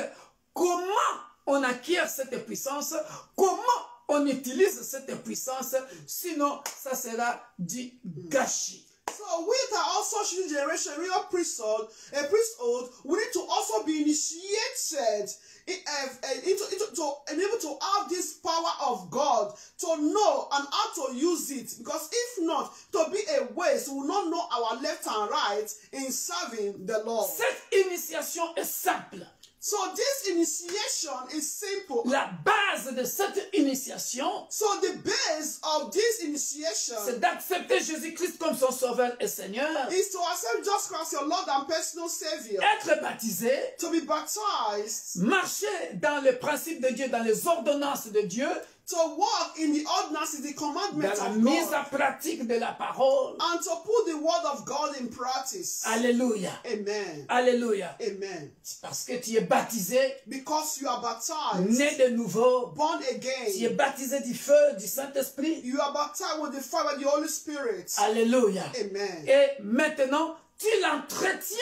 S1: comment on acquiert cette puissance, comment on utilise cette puissance, sinon ça sera du gâchis.
S2: So we that are also chosen generation, real priesthood, a priesthood, we need to also be initiated to enable to have this power of God, to know and how to use it. Because if not, to be a waste, we will not know our left and right in serving the Lord.
S1: Cette initiation est simple.
S2: So this initiation is simple.
S1: La base de cette initiation,
S2: so the base of this initiation,
S1: c'est d'accepter Jésus-Christ comme son sauveur et Seigneur,
S2: is to accept Jesus Christ your Lord and personal Savior,
S1: être baptisé,
S2: to be baptized,
S1: marcher dans les principes de Dieu, dans les ordonnances de Dieu,
S2: to walk in the ordinances, the commandments
S1: dans la
S2: of
S1: mise
S2: God,
S1: en pratique de la parole.
S2: and to put the word of God in practice.
S1: Alléluia.
S2: Amen.
S1: Alléluia.
S2: Amen.
S1: Parce que tu es baptisé,
S2: Because you are baptized,
S1: né de nouveau,
S2: born
S1: tu es
S2: again,
S1: baptisé du feu, du Saint-Esprit.
S2: you are baptized with the fire of the Holy Spirit.
S1: Alléluia.
S2: Amen.
S1: Et maintenant, tu entretiens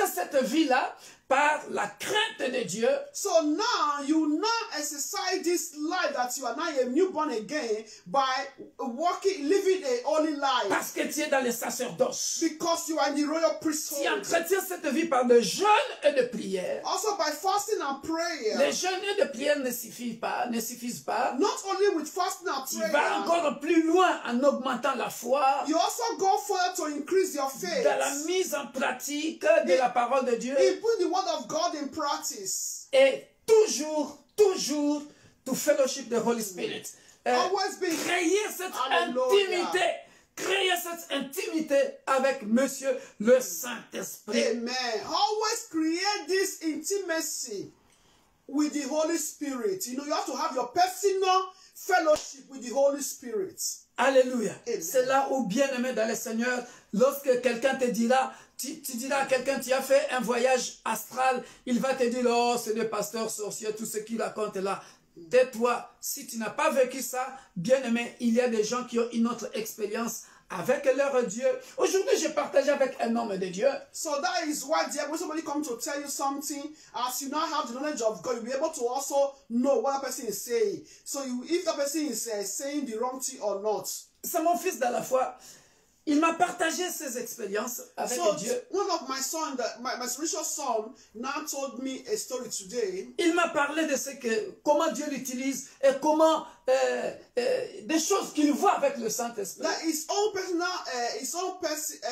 S1: cette vie-là par la crainte de Dieu.
S2: So now you now exercise this life that you are now a newborn again by living a holy life.
S1: Parce que tu es dans le sacerdoce.
S2: Because you are in the royal
S1: Tu
S2: priesthood.
S1: entretiens cette vie par de jeûnes et de prières.
S2: Also by fasting and prayer.
S1: Les jeûnes et de prières ne suffisent pas.
S2: Not only with fasting and
S1: Tu
S2: prayer.
S1: vas encore plus loin en augmentant la foi.
S2: You also go further to increase your faith.
S1: Dans la mise en pratique de la parole de Dieu.
S2: You put the word of God in practice.
S1: Et toujours to fellowship the Holy Spirit.
S2: Always be
S1: Créer cette
S2: Hallelujah.
S1: intimité. Créer cette intimité avec Monsieur le Saint-Esprit.
S2: Amen. Always create this intimacy with the Holy Spirit. You know, you have to have your personal fellowship with the Holy Spirit.
S1: Alléluia.
S2: Amen.
S1: C'est là où, bien-aimé dans le Seigneur, lorsque quelqu'un te dira, tu diras à quelqu'un, tu as fait un voyage astral, il va te dire, oh, c'est le pasteur sorcier, tout ce qu'il raconte là. Tais-toi, si tu n'as pas vécu ça, bien-aimé, il y a des gens qui ont une autre expérience avec leur Dieu. Aujourd'hui, j'ai partagé avec un homme de Dieu.
S2: So that is why, dear, when somebody comes to tell you something, as you now have the knowledge of God, you'll be able to also know what that person is saying. So if that person is saying the wrong thing or not.
S1: C'est mon fils dans la foi. Il m'a partagé ses expériences avec
S2: So
S1: Dieu.
S2: one of my son, my spiritual son, now told me a story today.
S1: Il m'a parlé de comment Dieu l'utilise et comment des choses qu'il voit avec le Saint-Esprit.
S2: That his own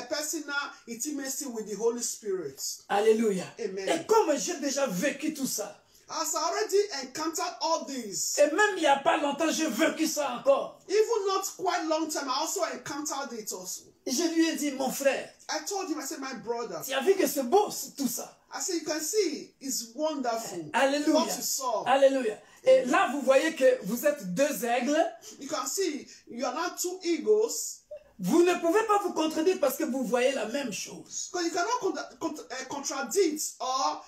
S2: personal intimacy with the Holy Spirit.
S1: Alléluia.
S2: Amen.
S1: Et comme j'ai déjà vécu tout ça,
S2: As I already encountered all this,
S1: et même il n'y a pas longtemps, j'ai vécu ça encore.
S2: even not quite long time, I also encountered it also.
S1: Je lui ai dit, mon frère,
S2: I told him, I said, my brother,
S1: tu as vu que c'est beau tout ça.
S2: I said, you can see, it's wonderful.
S1: Alléluia.
S2: What you saw.
S1: Alléluia. Et là, vous voyez que vous êtes deux aigles.
S2: You can see, you are not two eagles.
S1: Vous ne pouvez pas vous contredire parce que vous voyez la même chose.
S2: Because you cannot contradict or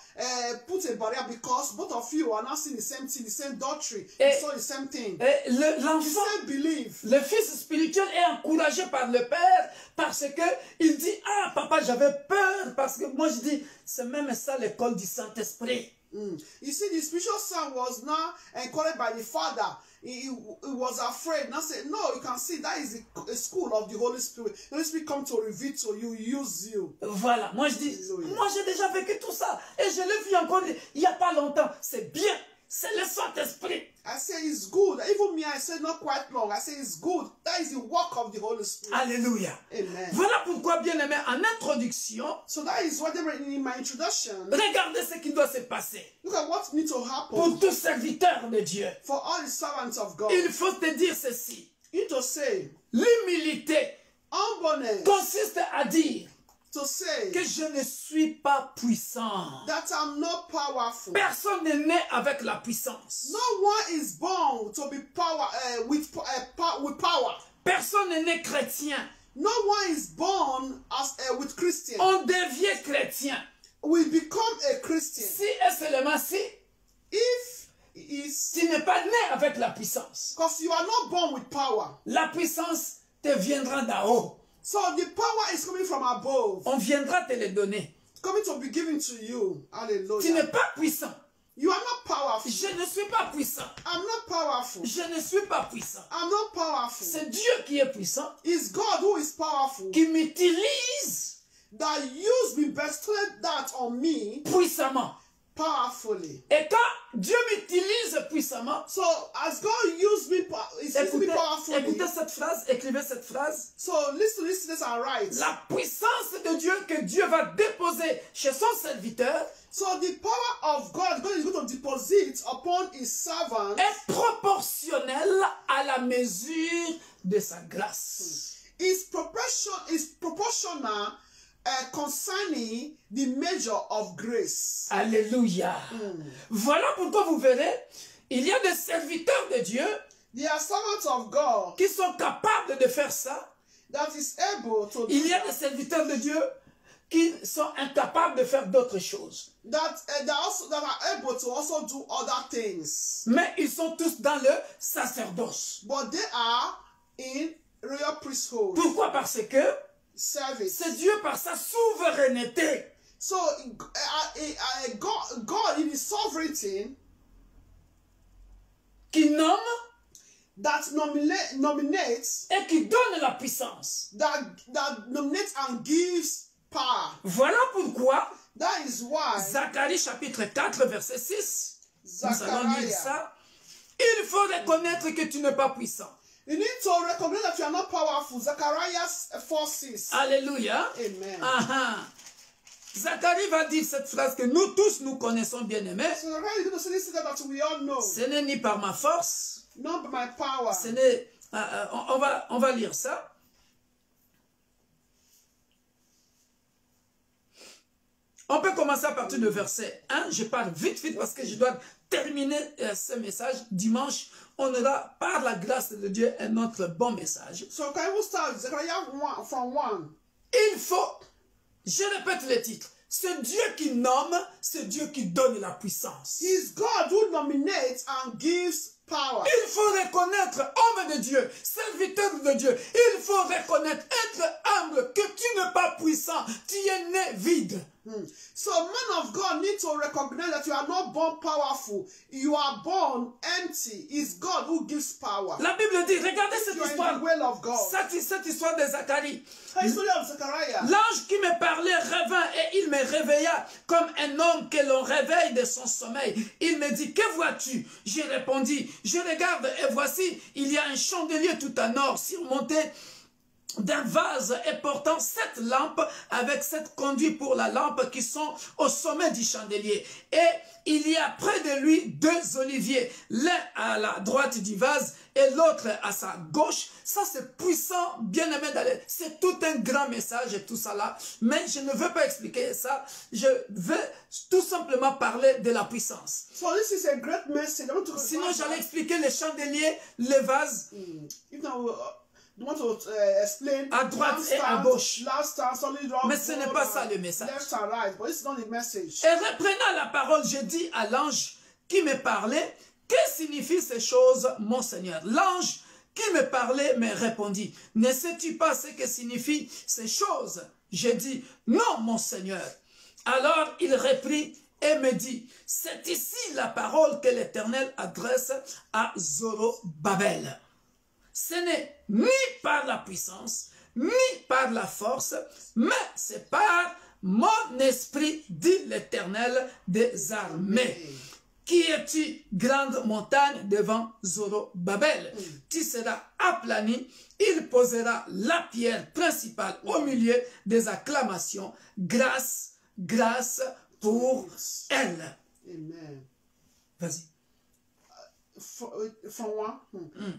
S2: put a barrier because both of you are not seeing the same thing, the same doctrine, you saw the same thing.
S1: Et
S2: The
S1: l'enfant,
S2: same belief.
S1: le fils spirituel est encouragé par le père parce que il dit, ah papa, j'avais peur parce que moi je dis, c'est même ça l'école du Saint-Esprit.
S2: You see, the spiritual son was now encouraged by the father. He was afraid. Now said, no, you can see that is a school of the Holy Spirit. The Holy Spirit come to reveal to you, use you.
S1: Voilà, moi je dis,
S2: Alléluia.
S1: moi j'ai déjà vécu tout ça et je l'ai vu encore il n'y a pas longtemps. C'est bien, c'est le Saint-Esprit.
S2: I say it's good. Even me, I said not quite long. I say it's good. That is the work of the Holy Spirit.
S1: Alléluia.
S2: Amen.
S1: Voilà pourquoi, bien aimé, en introduction,
S2: So that is what they were in my introduction.
S1: regardez ce qui doit se passer.
S2: Look at what needs to happen
S1: Pour tout serviteur de Dieu,
S2: for all the servants of God.
S1: il faut te dire ceci.
S2: You need to say,
S1: L'humilité
S2: humbleness,
S1: consiste à dire
S2: to say
S1: que je ne suis pas puissant.
S2: that I'm not powerful.
S1: Personne n'est né avec la puissance.
S2: No one is born to be with power.
S1: Personne n'est né chrétien.
S2: No one is born as with Christian.
S1: On devient chrétien.
S2: We become a Christian
S1: Si et seulement si
S2: if is
S1: tu n'es pas né avec la puissance.
S2: because you are not born with power.
S1: La puissance te viendra d'en haut.
S2: So the power is coming from above,
S1: On viendra te le donner.
S2: coming to be given to you.
S1: Tu
S2: Hallelujah.
S1: n'es pas puissant.
S2: You are not powerful.
S1: Je ne suis pas puissant.
S2: I'm not powerful.
S1: Je ne suis pas puissant.
S2: I'm not powerful.
S1: C'est Dieu qui est puissant,
S2: It's God who is powerful
S1: qui m'utilise
S2: that used me, bestowed that on me
S1: puissamment.
S2: powerfully.
S1: Et quand Dieu m'utilise puissamment,
S2: So as God used me, He's used me powerfully.
S1: écoutez cette phrase, écrivez cette phrase.
S2: So listen to this and write.
S1: La puissance de Dieu que Dieu va déposer chez son serviteur
S2: So the power of God is going to deposit upon His servant
S1: est proportionnelle à la mesure de sa grâce.
S2: is proportional concerning the measure of grace.
S1: Alléluia. Voilà pourquoi vous verrez, il y a des serviteurs de Dieu
S2: They are servants of God
S1: qui sont capables de faire ça.
S2: that is able to do
S1: Il y a des
S2: that.
S1: serviteurs de Dieu qui sont incapables de faire d'autres choses.
S2: That are able to also do other things.
S1: Mais ils sont tous dans le sacerdoce.
S2: But they are in royal priesthood
S1: Pourquoi? Parce que
S2: service.
S1: c'est Dieu par sa souveraineté
S2: So God in His sovereignty
S1: qui nomme
S2: that nominates,
S1: et qui donne la puissance.
S2: that nominates and gives power.
S1: Voilà pourquoi
S2: That is why
S1: Zacharie chapitre 4 verset 6, nous allons lire
S2: Zachariah,
S1: ça. Il faut reconnaître que tu n'es pas puissant.
S2: you need to recognize that you are not powerful. Zachariah 4:6.
S1: Alléluia.
S2: Amen.
S1: Ah, Zacharie va dire cette phrase que nous tous nous connaissons bien aimés.
S2: So Zechariah is going to say this that we all know.
S1: Ce n'est ni par ma force,
S2: Not by my power.
S1: ce n'est, on va lire ça. On peut commencer à partir du verset 1. Je parle vite parce que je dois terminer ce message. Dimanche, on aura par la grâce de Dieu un autre bon message.
S2: So can we start Zechariah 1 from 1?
S1: Il faut, je répète le titre, c'est Dieu qui nomme, c'est Dieu qui donne la puissance.
S2: It's God who nominates and gives power.
S1: Il faut reconnaître, homme de Dieu, serviteur de Dieu, il faut reconnaître, être humble, que tu n'es pas puissant, tu es né vide.
S2: So men of God need to recognize that you are not born powerful. You are born empty. It's God who gives power.
S1: La Bible dit, regardez cette
S2: You are in
S1: histoire,
S2: the will of God.
S1: cette histoire de Zacharie.
S2: The story of Zechariah.
S1: L'ange qui me parlait revint et il me réveilla comme un homme que l'on réveille de son sommeil. Il me dit, que vois-tu? J'ai répondu, je regarde et voici, il y a un chandelier tout en or surmonté d'un vase et portant 7 lampes avec 7 conduits pour la lampe qui sont au sommet du chandelier. Et il y a près de lui 2 oliviers, l'un à la droite du vase et l'autre à sa gauche. Ça c'est puissant, bien aimé d'aller. C'est tout un grand message et tout ça là. Mais je ne veux pas expliquer ça. Je veux tout simplement parler de la puissance.
S2: So this is a great message. I want to
S1: Sinon j'allais expliquer les chandeliers, les vases.
S2: If now you want to explain
S1: À droite et à gauche.
S2: last stand, solid rock,
S1: Mais ce n'est pas ça le message.
S2: left and right, but it's not the message.
S1: Et reprenant la parole, je dis à l'ange qui me parlait, que signifient ces choses, mon Seigneur? L'ange qui me parlait me répondit, ne sais-tu pas ce que signifient ces choses? J'ai dit, non, mon Seigneur. Alors il reprit et me dit, c'est ici la parole que l'Éternel adresse à Zorobabel. Ce n'est ni par la puissance, ni par la force, mais c'est par mon esprit, dit l'Éternel des armées. Qui es-tu, grande montagne devant Zorobabel? Tu seras aplani, il posera la pierre principale au milieu des acclamations. Grâce, grâce pour elle.
S2: Amen.
S1: Vas-y.
S2: From one.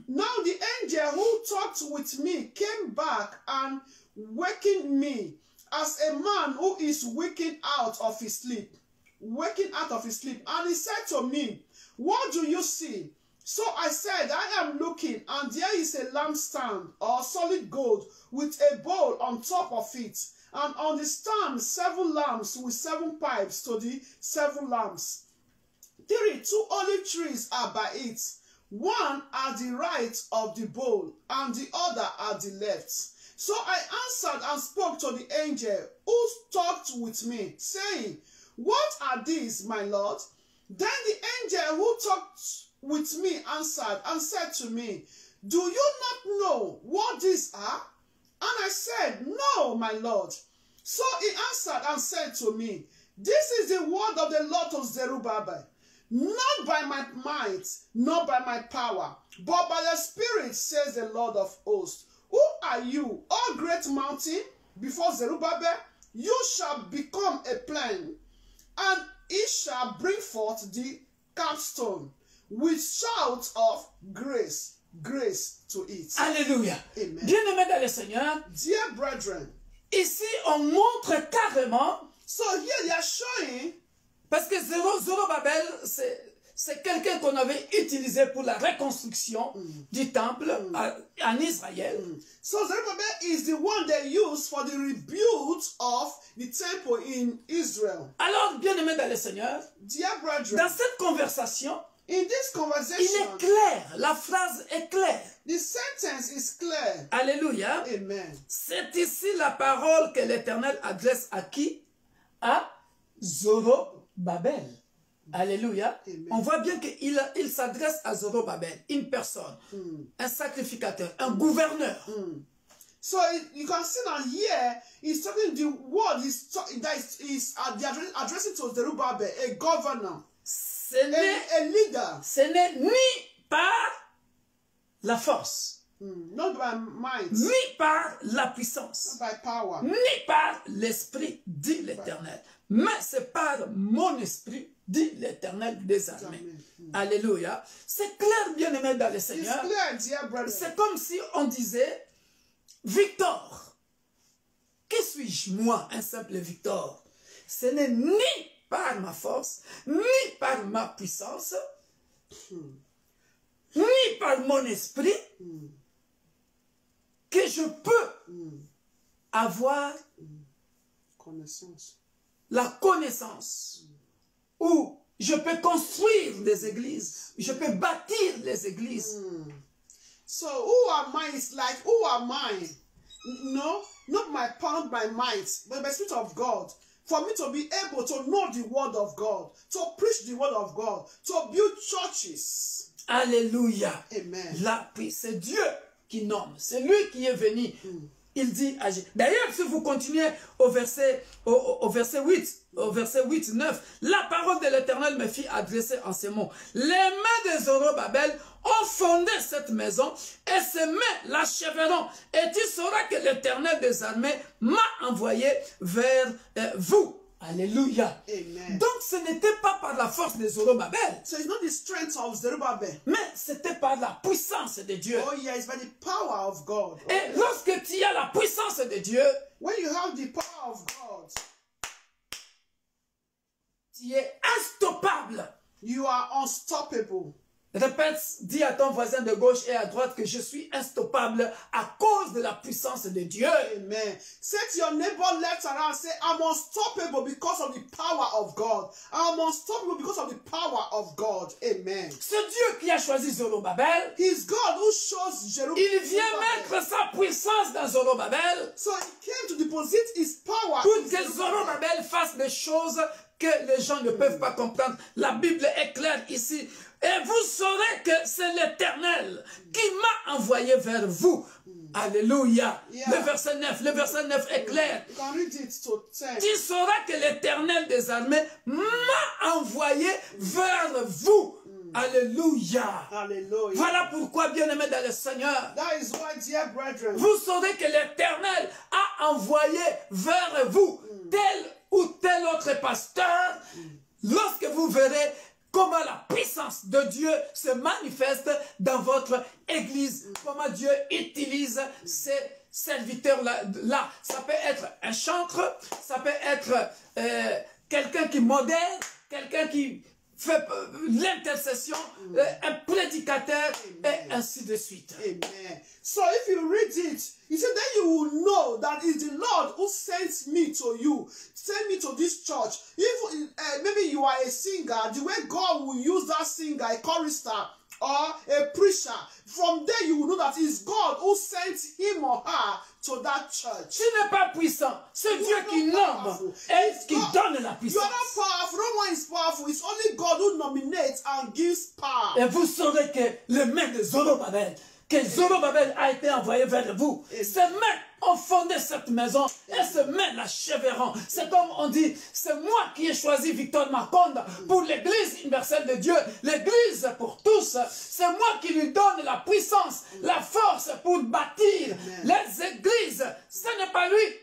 S2: Now the angel who talked with me came back and wakened me as a man who is waking out of his sleep. Waking out of his sleep. And he said to me, what do you see? So I said, I am looking, and there is a lampstand or solid gold with a bowl on top of it. And on the stand 7 lamps with 7 pipes to the 7 lamps. 2 olive trees are by it, one at the right of the bowl, and the other at the left. So I answered and spoke to the angel who talked with me, saying, what are these, my Lord? Then the angel who talked with me answered and said to me, do you not know what these are? And I said, no, my Lord. So he answered and said to me, this is the word of the Lord to Zerubbabel. Not by my might, not by my power, but by the Spirit, says the Lord of hosts. Who are you, O great mountain? Before Zerubbabel, you shall become a plain, and it shall bring forth the capstone with shouts of grace, grace to it.
S1: Alléluia.
S2: Amen.
S1: Bien-aimés dans le Seigneur,
S2: Dear brethren,
S1: ici on montre carrément,
S2: so here they are showing,
S1: parce que Zorobabel, c'est quelqu'un qu'on avait utilisé pour la reconstruction du temple en Israël.
S2: So Zerubbabel is the one they used for the rebuild of the temple in Israel.
S1: Alors, bien-aimés dans le Seigneur,
S2: Dear brethren,
S1: dans cette conversation,
S2: in this
S1: il
S2: conversation,
S1: est clair, la phrase est claire.
S2: the sentence is clear.
S1: Alléluia.
S2: Amen.
S1: C'est ici la parole que l'Éternel adresse à qui? À Zorobabel. Alléluia.
S2: Amen.
S1: On voit bien qu'il s'adresse à Zorobabel, une personne, un sacrificateur, un gouverneur.
S2: So you can see that here he's talking the word is addressing to Zerubbabel, a governor,
S1: Ce n'est
S2: a leader.
S1: ni par la force.
S2: Not by might,
S1: ni par la puissance,
S2: not by power.
S1: ni par l'esprit, dit l'Éternel. Mais c'est par mon esprit, dit l'Éternel des armées. Alléluia. C'est clair, bien-aimé dans le
S2: It's
S1: Seigneur.
S2: clear, dear brother.
S1: C'est comme si on disait, Victor, qui suis-je moi, un simple Victor? Ce n'est ni par ma force, ni par ma puissance, ni par mon esprit, que je peux avoir
S2: Connaissance.
S1: la connaissance, où je peux construire des églises, je peux bâtir les églises.
S2: So who am I? It's like, who am I? No, not my power, my might, but by the Spirit of God. For me to be able to know the word of God, to preach the word of God, to build churches.
S1: Alléluia.
S2: Amen.
S1: Là, puis c'est Dieu qui nomme, c'est lui qui est venu. Il dit, agis. D'ailleurs, si vous continuez au verset 8, 9, la parole de l'Éternel me fit adresser en ces mots. Les mains de Zorobabel ont fondé cette maison et ces mains l'achèveront. Et tu sauras que l'Éternel des armées m'a envoyé vers vous. Alléluia.
S2: Amen.
S1: Donc, ce n'était pas par la force de Zorobabel,
S2: So it's not the strength of Zerubbabel.
S1: mais c'était par la puissance de Dieu.
S2: Oh yeah, it's by the power of God.
S1: Et lorsque tu as la puissance de Dieu,
S2: When you have the power of God,
S1: tu es instoppable.
S2: you are unstoppable.
S1: Répète, dis à ton voisin de gauche et à droite que je suis instoppable à cause de la puissance de Dieu.
S2: Amen. Say to your neighbor left and right, say, I'm unstoppable because of the power of God. I'm unstoppable because of the power of God. Amen.
S1: Ce Dieu qui a choisi Zorobabel,
S2: He's God who shows Jerusalem.
S1: il vient mettre sa puissance dans Zorobabel
S2: So he came to deposit his power
S1: pour
S2: in
S1: que
S2: Zerubbabel.
S1: Zorobabel fasse des choses que les gens ne peuvent pas comprendre. La Bible est claire ici. Et vous saurez que c'est l'Éternel qui m'a envoyé vers vous. Alléluia.
S2: Yeah.
S1: Le verset 9 est clair.
S2: You can read it to 10.
S1: Tu sauras que l'Éternel des armées m'a envoyé vers vous. Alléluia.
S2: Hallelujah.
S1: Voilà pourquoi, bien-aimés dans le Seigneur,
S2: That is why, dear brethren,
S1: vous saurez que l'Éternel a envoyé vers vous tel ou tel autre pasteur, lorsque vous verrez comment la puissance de Dieu se manifeste dans votre église, comment Dieu utilise ces serviteurs-là. Ça peut être un chantre, ça peut être quelqu'un qui modère, quelqu'un qui fait l'intercession, un prédicateur, et ainsi de suite.
S2: amen. So if you read it, he said, then you will know that it's the Lord who sent me to you, sent me to this church. If maybe you are a singer, the way God will use that singer, a chorister, or a preacher, from there you will know that it's God who sent him or her to that church.
S1: Tu n'es pas puissant, c'est Dieu qui nomme et qui donne la
S2: You are
S1: puissance.
S2: not powerful. No one is powerful. It's only God who nominates and gives power.
S1: Et vous saurez que les mains de Zorobabel, que Zorobabel a été envoyé vers vous. Ces mains ont fondé cette maison et ces mains l'achèveront. C'est comme on dit, c'est moi qui ai choisi Victor Makonda pour l'église universelle de Dieu, l'église pour tous. C'est moi qui lui donne la puissance, la force pour bâtir les églises. Ce n'est pas lui.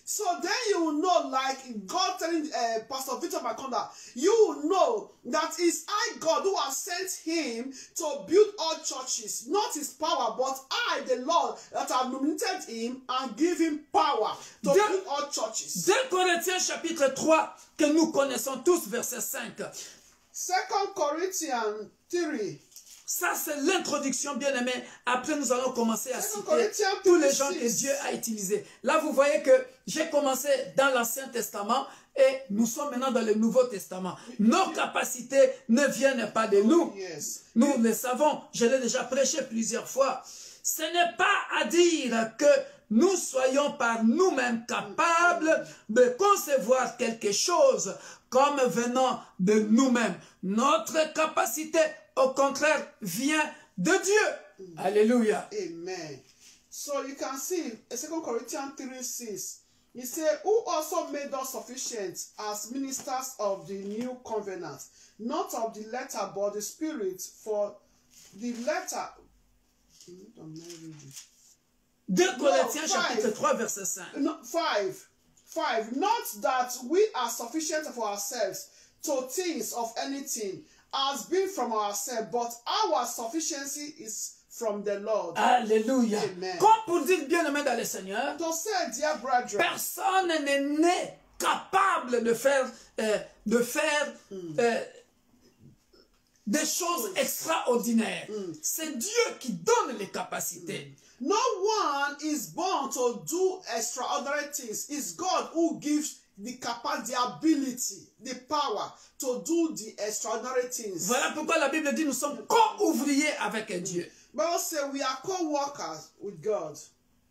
S2: So then you will know, like God telling Pastor Victor Makonda, you will know that it's I, God, who has sent him to build all churches. Not his power, but I, the Lord, that have nominated him and give him power to build all churches.
S1: 2 Corinthiens chapitre 3, que nous connaissons tous, verset 5.
S2: 2 Corinthians 3.
S1: Ça, c'est l'introduction, bien-aimé. Après, nous allons commencer à citer
S2: Corinthiens
S1: tous les gens
S2: 6.
S1: que Dieu a utilisés. Là, vous voyez que j'ai commencé dans l'Ancien Testament et nous sommes maintenant dans le Nouveau Testament. Nos capacités ne viennent pas de nous.
S2: Yes.
S1: Nous le savons. Je l'ai déjà prêché plusieurs fois. Ce n'est pas à dire que nous soyons par nous-mêmes capables de concevoir quelque chose comme venant de nous-mêmes. Notre capacité, au contraire, vient de Dieu. Alléluia.
S2: Amen. So you can see 2 Corinthians 3:6. He said, who also made us sufficient as ministers of the new covenant, not of the letter but the spirit, for the letter
S1: 2 Corinthiens
S2: No,
S1: chapitre
S2: 5.
S1: 3 verset 5.
S2: No, 5. Not that we are sufficient of ourselves to things of anything as being from ourselves, but our sufficiency is from the Lord.
S1: Alléluia.
S2: Amen.
S1: Comme pour dire bien-aimé dans le Seigneur,
S2: To say, dear brethren,
S1: personne n'est né capable de faire, des choses extraordinaires. C'est Dieu qui donne les capacités.
S2: no one is born to do extraordinary things. It's God who gives the capacity, the ability, the power to do the extraordinary things.
S1: Voilà pourquoi la Bible dit nous sommes co-ouvriers avec Dieu.
S2: Bible says we are co-workers with God.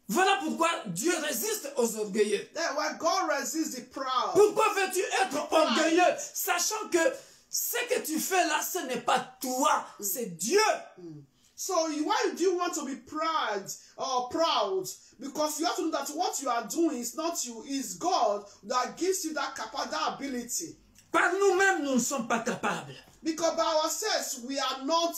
S1: Voilà pourquoi Dieu résiste aux orgueilleux.
S2: That's why God resists the proud.
S1: Pourquoi veux-tu être orgueilleux, sachant que ce que tu fais là, ce n'est pas toi, c'est Dieu.
S2: So why do you want to be proud? Because you have to know that what you are doing is not you, it's God that gives you that capacity, that ability.
S1: Par nous-mêmes, nous ne sommes pas capables.
S2: Because by ourselves, we are not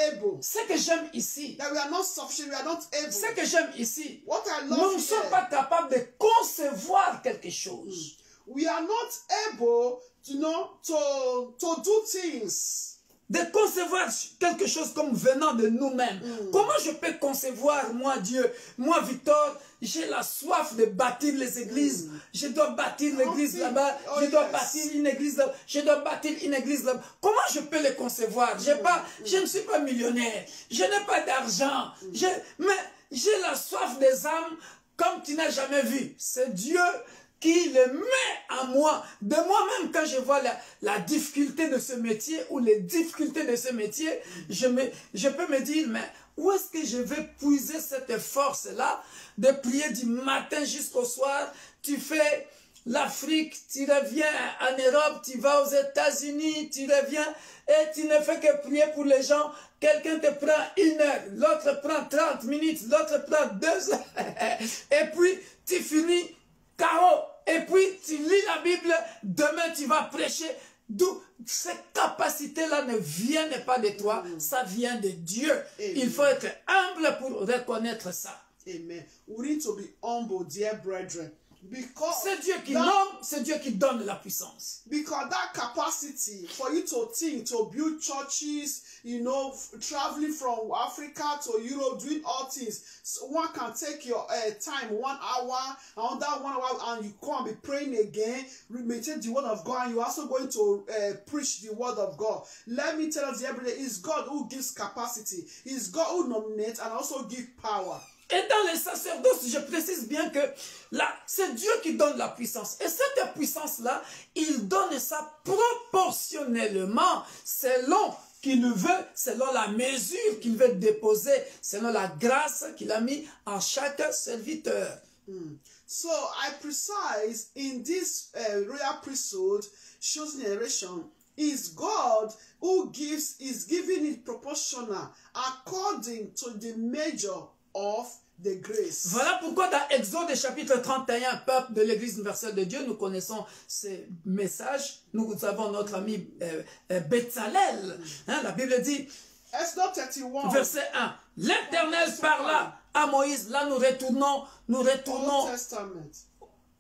S2: able.
S1: Ce que j'aime ici,
S2: That we are not sufficient, we are not able.
S1: ce que j'aime ici,
S2: What I
S1: nous
S2: love
S1: ne sommes
S2: here,
S1: pas capables de concevoir quelque chose.
S2: we are not able to do things.
S1: De concevoir quelque chose comme venant de nous-mêmes. Comment je peux concevoir, moi, Dieu, moi, Victor, j'ai la soif de bâtir les églises. Je dois bâtir l'église là-bas.
S2: Oh,
S1: Je dois
S2: yes.
S1: bâtir une église là-bas. Je dois bâtir une église là-bas. Comment je peux le concevoir? Je ne suis pas millionnaire. Je n'ai pas d'argent. Mais j'ai la soif des âmes comme tu n'as jamais vu. C'est Dieu qui le met en moi. De moi-même, quand je vois la difficulté de ce métier ou les difficultés de ce métier, je peux me dire, mais où est-ce que je vais puiser cette force-là de prier du matin jusqu'au soir? Tu fais l'Afrique, tu reviens en Europe, tu vas aux États-Unis, tu reviens et tu ne fais que prier pour les gens. Quelqu'un te prend 1 heure, l'autre prend 30 minutes, l'autre prend 2 heures. Et puis, tu finis KO. Et puis, tu lis la Bible, demain tu vas prêcher. D'où ces capacités-là ne viennent pas de toi, ça vient de Dieu. Il faut être humble pour reconnaître ça.
S2: Amen. We need to be humble, dear brethren. Because
S1: C'est Dieu qui nomme, c'est Dieu qui donne la puissance.
S2: Because that capacity for you to think, to build churches, traveling from Africa to Europe, doing all things. So one can take your time, 1 hour, another 1 hour, and you come and be praying again, meditate the word of God, and you're also going to preach the word of God. Let me tell you every day, it's God who gives capacity. It's God who nominates and also gives power.
S1: Et dans les sacerdoces, je précise bien que là, c'est Dieu qui donne la puissance. Et cette puissance-là, il donne ça proportionnellement, selon qu'il le veut, selon la mesure qu'il veut déposer, selon la grâce qu'il a mis en chaque serviteur.
S2: So I precise in this royal priesthood, chosen generation, is God who is giving it proportional according to the measure of the grace.
S1: Voilà pourquoi dans Exode chapitre 31, peuple de l'Église universelle de Dieu, nous connaissons ces messages. Nous avons notre ami Bezalel. La Bible dit,
S2: Exode 31,
S1: verset 1, l'Éternel parla à Moïse. Là, nous retournons
S2: Old Testament.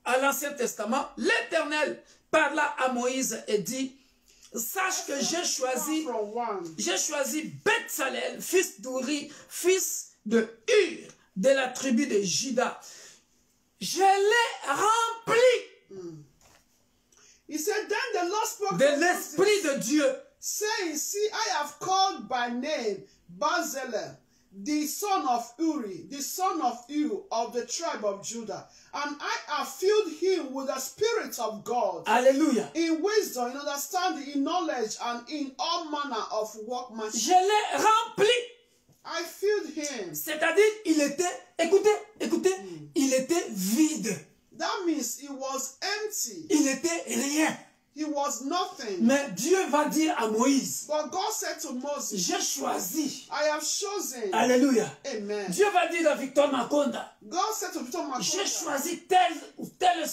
S1: à l'Ancien Testament. L'Éternel parla à Moïse et dit, sache que j'ai choisi Bezalel, fils d'Uri, fils de Hur, de la tribu de Juda. Je l'ai rempli
S2: He said, then the Lord spoke
S1: de
S2: to
S1: l'Esprit de Dieu.
S2: saying, see, I have called by name Bezalel, the son of Uri, the son of Hur of the tribe of Judah, and I have filled him with the Spirit of God,
S1: Alléluia.
S2: in wisdom, in understanding, in knowledge, and in all manner of workmanship.
S1: Je l'ai rempli.
S2: I filled him.
S1: C'est-à-dire, il était, écoutez, il était vide.
S2: That means he was empty.
S1: Il n'était rien.
S2: He was nothing.
S1: Mais Dieu va dire à Moïse,
S2: But God said to Moses,
S1: j'ai choisi.
S2: I have chosen.
S1: Alléluia.
S2: Amen.
S1: Dieu va dire à Victor Makonda,
S2: God said to Victor
S1: j'ai
S2: Makonda,
S1: choisi telle ou telle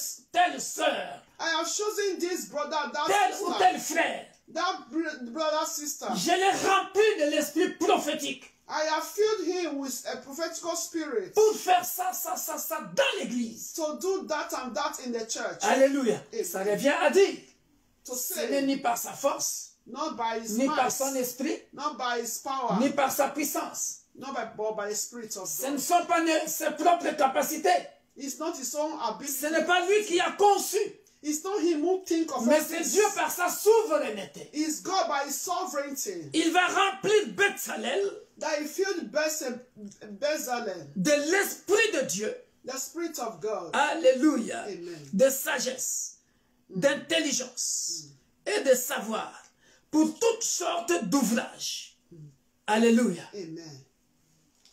S1: sœur,
S2: I have chosen this brother, that
S1: tel ou
S2: sister,
S1: tel frère.
S2: that brother, sister.
S1: Je l'ai rempli de l'esprit prophétique.
S2: I have filled him with a prophetical spirit
S1: pour faire ça dans l'église.
S2: to do that and that in the church.
S1: Alléluia.
S2: Amen.
S1: Ça revient à dire,
S2: To
S1: ce n'est
S2: say,
S1: ni par sa force,
S2: not by his
S1: ni par son
S2: might,
S1: esprit,
S2: not by his power,
S1: ni par sa puissance.
S2: not by, but by the Spirit of
S1: Ce ne
S2: God.
S1: sont pas ses propres capacités.
S2: It's not his own ability.
S1: Ce n'est pas lui qui a conçu,
S2: It's not him who think of
S1: mais
S2: all
S1: c'est
S2: things.
S1: Dieu par sa souveraineté.
S2: It's God by his sovereignty
S1: Il va remplir Bethsalel
S2: that he filled Bezalel,
S1: de l'Esprit de Dieu.
S2: the Spirit of God.
S1: Alléluia.
S2: Amen.
S1: De sagesse, d'intelligence et de savoir pour toutes sortes d'ouvrages. Alléluia.
S2: Amen.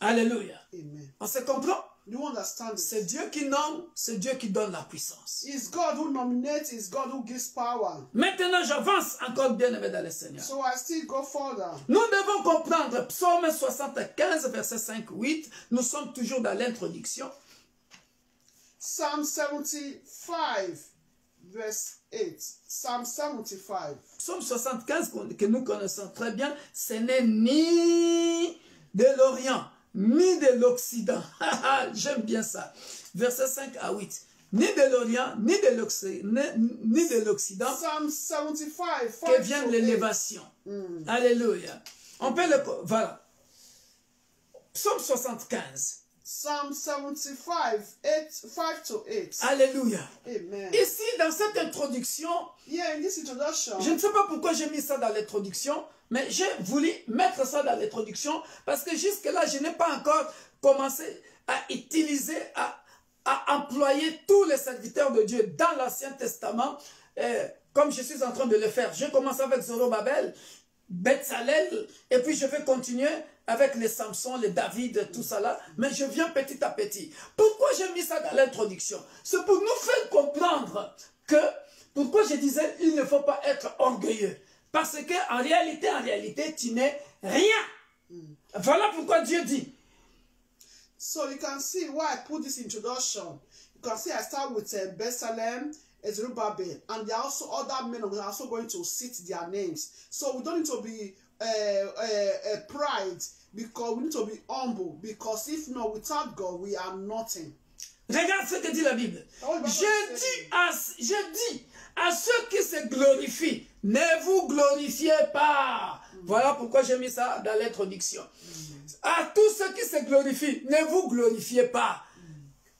S1: Alléluia.
S2: Amen.
S1: On se comprend?
S2: Do you understand
S1: C'est
S2: it?
S1: Dieu qui nomme, c'est Dieu qui donne la puissance.
S2: It's God who nominates, it's God who gives power.
S1: Maintenant, j'avance encore bien aimé dans le Seigneur.
S2: So I still go further.
S1: Nous devons comprendre Psaume 75, verset 5-8. Nous sommes toujours dans l'introduction.
S2: Psalm 75, verse 8. Psalm 75.
S1: Psaume 75, que nous connaissons très bien, ce n'est ni de l'Orient, ni de l'Occident. J'aime bien ça. Verset 5 à 8. Ni de l'Orient, ni de l'Occident,
S2: Psalm 75,
S1: que
S2: 5
S1: vienne
S2: to 8.
S1: l'élévation. Alléluia. On peut le... Voilà. Psaume 75.
S2: Psalm 75, 5 to 8.
S1: Alléluia.
S2: Amen.
S1: Ici, dans cette introduction,
S2: Yeah, in this introduction,
S1: je ne sais pas pourquoi j'ai mis ça dans l'introduction, mais j'ai voulu mettre ça dans l'introduction parce que jusque-là, je n'ai pas encore commencé à utiliser, à employer tous les serviteurs de Dieu dans l'Ancien Testament, comme je suis en train de le faire. Je commence avec Zorobabel, Bethsalel, et puis je vais continuer avec les Samson, les David, tout ça là, mais je viens petit à petit. Pourquoi j'ai mis ça dans l'introduction? C'est pour nous faire comprendre que, pourquoi je disais, il ne faut pas être orgueilleux. Parce que en réalité, tu n'es rien. Voilà pourquoi Dieu dit.
S2: so you can see why I put this introduction. You can see I start with Bethlehem, Zerubbabel, and there are also other men who are also going to cite their names. So we don't need to be pride, because we need to be humble, because if not, without God, we are nothing.
S1: Regarde ce que dit la Bible. Je dis à ceux qui se glorifient, ne vous glorifiez pas. Voilà pourquoi j'ai mis ça dans l'introduction. À tous ceux qui se glorifient, ne vous glorifiez pas.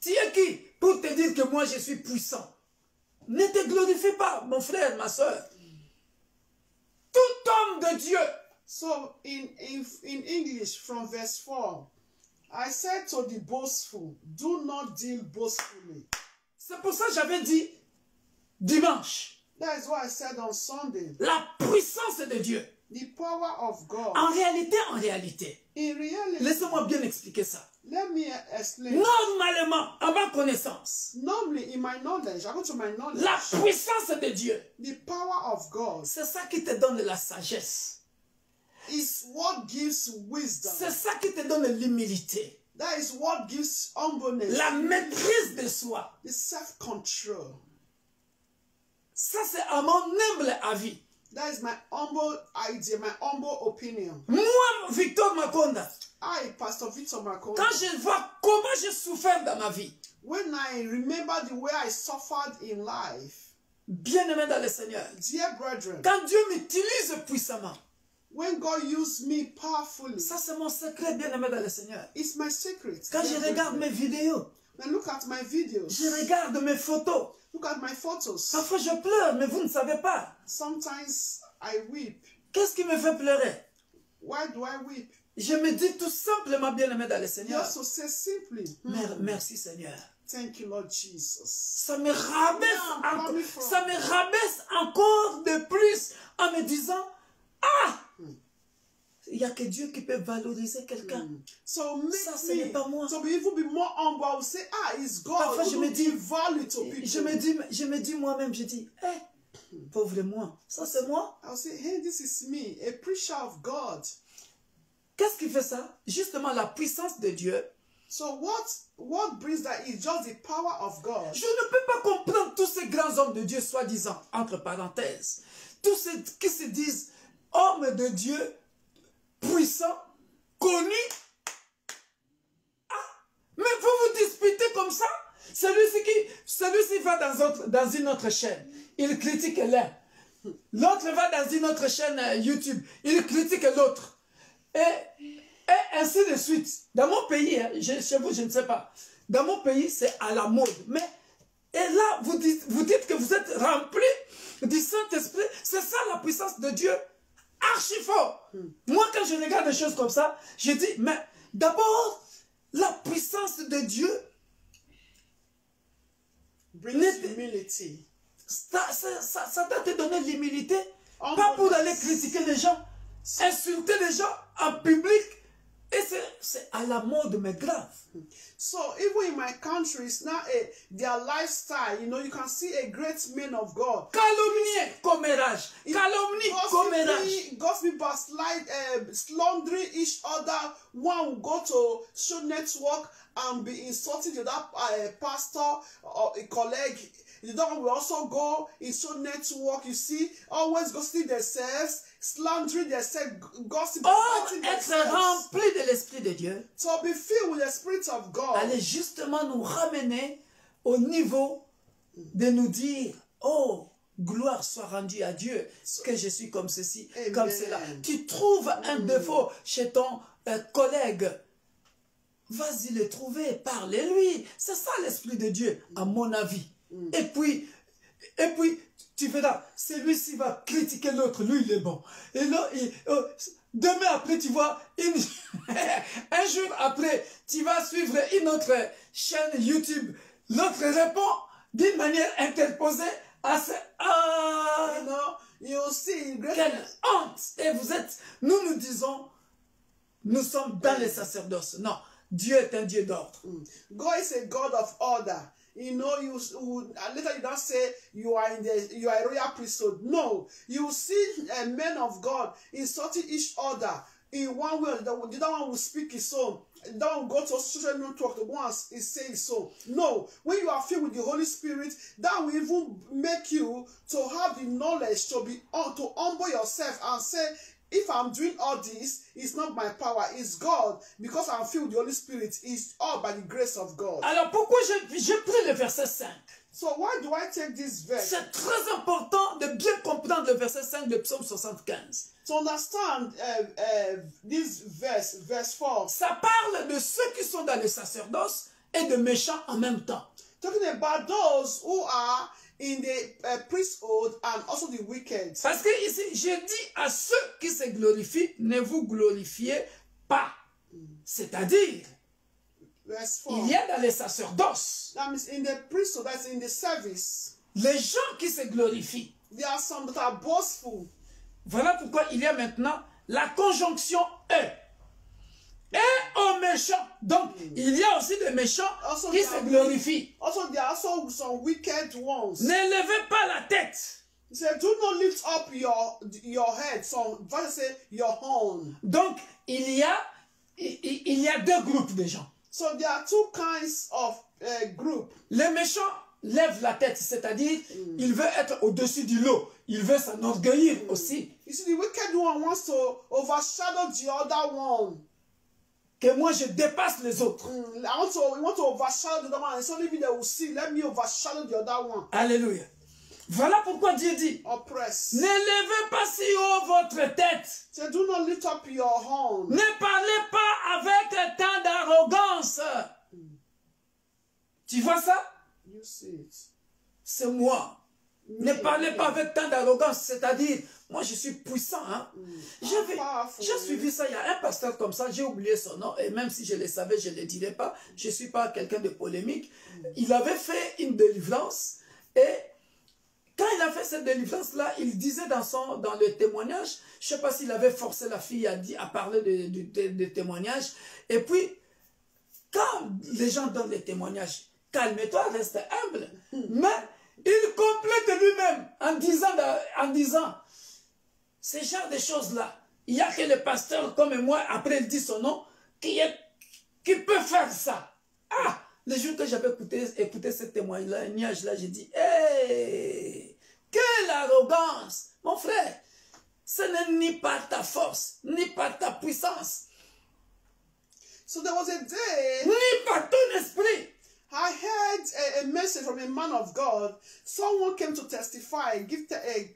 S1: Tu es qui pour te dire que moi je suis puissant? Ne te glorifie pas, mon frère, ma soeur. Tout homme de Dieu.
S2: So in English, from verse 4, I said to the boastful, do not deal boastfully.
S1: C'est pour ça que j'avais dit dimanche.
S2: That is why I said on Sunday,
S1: La puissance de Dieu.
S2: the power of God.
S1: En réalité,
S2: In reality,
S1: laissez-moi bien expliquer ça.
S2: let me explain.
S1: Normalement, à ma connaissance,
S2: Normally, in my knowledge, according to my knowledge,
S1: la puissance de Dieu,
S2: the power of God
S1: c'est ça qui te donne la sagesse.
S2: is what gives wisdom.
S1: C'est ça qui te donne l'humilité.
S2: That is what gives humbleness,
S1: La maîtrise de soi.
S2: the self-control.
S1: Ça, c'est à mon humble avis.
S2: That is my humble idea, my humble opinion.
S1: Moi, Victor Makonda,
S2: I, Pastor Victor Makonda,
S1: quand je vois comment j'ai souffert dans ma vie,
S2: when I remember the way I suffered in life,
S1: bien-aimé dans le Seigneur,
S2: dear brethren,
S1: quand Dieu m'utilise puissamment,
S2: when God used me powerfully,
S1: ça c'est mon secret, bien-aimé dans le Seigneur.
S2: it's my secret.
S1: Quand je
S2: dear
S1: regarde mes
S2: brethren.
S1: vidéos,
S2: When look at my videos,
S1: je regarde mes photos,
S2: look at my photos.
S1: parfois je pleure, mais vous ne savez pas.
S2: Sometimes I weep.
S1: Qu'est-ce qui me fait pleurer?
S2: Why do I weep?
S1: Je me dis tout simplement, bien-aimé dans le Seigneur,
S2: Just to say simply,
S1: merci Seigneur.
S2: thank you, Lord Jesus.
S1: Ça me rabaisse encore de plus en me disant, ah, il n'y a que Dieu qui peut valoriser quelqu'un.
S2: So make
S1: Ça, ce n'est pas moi.
S2: me, to be even be more humble, I will say, it's God
S1: Parfois,
S2: who
S1: je me
S2: will
S1: dis-
S2: give value to people.
S1: Je me dis moi-même, je dis, pauvre moi, ça c'est moi.
S2: I'll say, hey, this is me, a preacher of God.
S1: Qu'est-ce qui fait ça? Justement la puissance de Dieu.
S2: So what brings that is just the power of God.
S1: Je ne peux pas comprendre tous ces grands hommes de Dieu, soi-disant, entre parenthèses, tous ceux qui se disent hommes de Dieu puissants, connu. Ah, mais vous vous disputez comme ça? Celui-ci va dans une autre chaîne. Il critique l'un. L'autre va dans une autre chaîne YouTube. Il critique l'autre. Et ainsi de suite. Dans mon pays, hein, chez vous, je ne sais pas. Dans mon pays, c'est à la mode. Mais, et là, vous dites que vous êtes rempli du Saint-Esprit. C'est ça la puissance de Dieu. Archi fort. Moi, quand je regarde des choses comme ça, je dis, mais d'abord, la puissance de Dieu
S2: brings humility.
S1: Ça doit te donner l'humilité. Pas pour aller critiquer les gens, insulter les gens en public. Et c'est à la mode, mais grave.
S2: So even in my country, it's not their lifestyle. You know, you can see a great man of God.
S1: Calomnier, commérage. Calomnie, commérage.
S2: Gossip, backslide, slandering each other. One will go to show network and be insulting the other pastor or a colleague. The other one will also go in show network. You see, always gossiping themselves, slandering themselves, gossiping.
S1: Oh, être rempli de l'Esprit de Dieu.
S2: So be filled with the Spirit of God.
S1: Allez justement nous ramener au niveau de nous dire, oh, gloire soit rendue à Dieu, que je suis comme ceci,
S2: Amen.
S1: comme cela. Tu trouves un défaut chez ton collègue, vas-y le trouver, parlez-lui. C'est ça l'Esprit de Dieu, à mon avis. Et puis, tu verras, celui-ci va critiquer l'autre, lui il est bon. Et là, demain après, tu vois, un jour après, tu vas suivre une autre chaîne YouTube. L'autre répond d'une manière interposée à ce... Ah,
S2: You know, you'll see.
S1: quelle honte! Et nous disons, nous sommes dans les sacerdoces. Non, Dieu est un Dieu d'ordre.
S2: God is a God of order. You know, later you don't say you are a royal priesthood. No, you see a men of God insulting each other in one way. The other one will speak his own. The other one will go to social network. The one is saying his own. No, when you are filled with the Holy Spirit, that will even make you to have the knowledge to humble yourself and say, if I'm doing all this, it's not my power, it's God. Because I'm filled with the Holy Spirit, it's all by the grace of God.
S1: Alors pourquoi j'ai pris le verset 5?
S2: So why do I take this verse?
S1: C'est très important de bien comprendre le verset 5 de Psaume 75.
S2: To understand this verse 4.
S1: Ça parle de ceux qui sont dans le sacerdoce et de méchants en même temps.
S2: Talking about those who are in the priesthood and also the wicked.
S1: Parce que ici, je dis à ceux qui se glorifient, ne vous glorifiez pas. C'est-à-dire,
S2: Verse 4.
S1: il y a dans les sacerdoces,
S2: That means in the priesthood, that's in the service.
S1: les gens qui se glorifient.
S2: There are some that are boastful.
S1: Voilà pourquoi il y a maintenant la conjonction « et ». Et aux méchants. Donc, il y a aussi des méchants
S2: Also,
S1: qui se glorifient.
S2: Also, there are also some wicked ones.
S1: Ne levez pas la tête.
S2: He said, do not lift up your head. Some verses say your horn.
S1: Donc, il y a deux groupes de gens.
S2: So there are two kinds of group.
S1: Les méchants lèvent la tête, c'est-à-dire, il veut être au-dessus du lot. Il veut s'enorgueillir aussi.
S2: You see, the wicked one wants to overshadow the other one.
S1: Que moi, je dépasse les autres.
S2: We want to overshadow the other one. And so maybe they will see, let me overshadow the other one.
S1: Alléluia. Voilà pourquoi Dieu dit,
S2: Oppress.
S1: ne levez pas si haut votre tête.
S2: So do not lift up your horn.
S1: Ne parlez pas avec tant d'arrogance. Tu vois ça?
S2: You see it.
S1: C'est moi. Ne parlez pas avec tant d'arrogance, c'est-à-dire, moi je suis puissant. Hein? J'ai suivi ça, il y a un pasteur comme ça, j'ai oublié son nom, et même si je le savais, je ne le dirais pas, je ne suis pas quelqu'un de polémique. Il avait fait une délivrance, et quand il a fait cette délivrance-là, il disait dans le témoignage, je ne sais pas s'il avait forcé la fille à parler de témoignage, et puis, quand les gens donnent les témoignages, calme-toi, reste humble, mais il complète lui-même en disant ce genre de choses-là. Il n'y a que le pasteur comme moi, après il dit son nom, qui peut faire ça. Ah, le jour que j'avais écouté ce témoignage-là, j'ai dit, hey, quelle arrogance, mon frère. Ce n'est ni par ta force, ni par ta puissance.
S2: So there was a day
S1: ni par ton esprit.
S2: I heard a message from a man of God. Someone came to testify,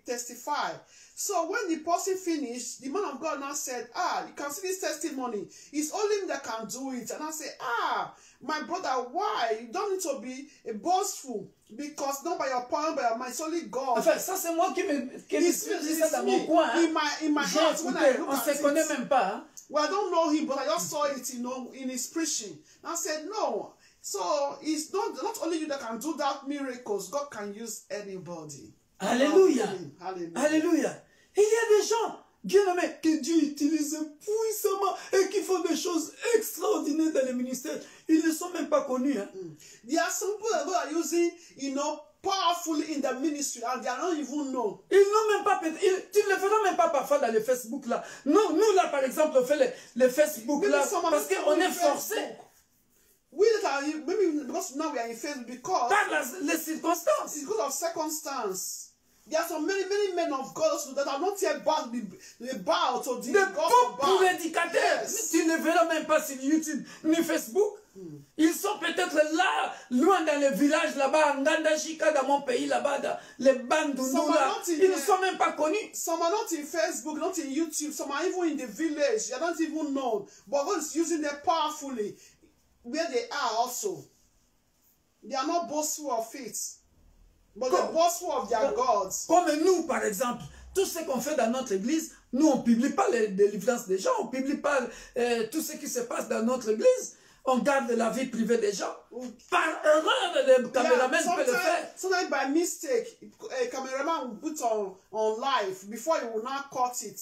S2: testify. So when the person finished, the man of God now said, you can see this testimony. It's only him that can do it. And I said, my brother, why? You don't need to be a boastful. Because not by your power, by your mind, it's only God.
S1: Enfin, ça c'est moi qui me dis ça dans mon coin.
S2: In my heart, when I look
S1: on
S2: at
S1: se connaît
S2: it,
S1: même pas. Hein?
S2: Well, I don't know him, but I just saw it, in his preaching. And I said, no. So it's not only you that can do that miracles. God can use anybody.
S1: Alléluia.
S2: Hallelujah.
S1: Alléluia. Il y a des gens, bien-aimés, que Dieu utilise puissamment et qui font des choses extraordinaires dans le ministère. Ils ne sont même pas connus. Hein.
S2: There are some people that God are using, powerfully in the ministry, and they are not even known.
S1: Ils n'ont même pas, tu ne le feras même pas parfois dans le Facebook là. Nous là, par exemple, on fait le Facebook là parce qu'on est forcé.
S2: We that are, maybe because now we are in Facebook because
S1: par les circonstances.
S2: It's because of circumstance. There are so many men of God that are not yet bound to the
S1: gospel. Des prédicateurs. Yes. Tu ne verras même pas sur YouTube ni Facebook. Ils sont peut-être là, loin dans les villages là-bas, en Ngandashika, dans mon pays là-bas, dans les Bandundu là. Ils ne sont même pas connus.
S2: Some are not in Facebook, not in YouTube. Some are even in the village. They are not even known. But God is using them powerfully where they are also. They are not boastful of it. But the boastful of their gods.
S1: Comme nous, par exemple, tout ce qu'on fait dans notre église, nous, on ne publie pas les délivrances des gens, on ne publie pas tout ce qui se passe dans notre église. On garde la vie privée des gens. Par erreur, le caméraman peut le faire.
S2: Sometimes by mistake, a cameraman will put on live before he will not cut it,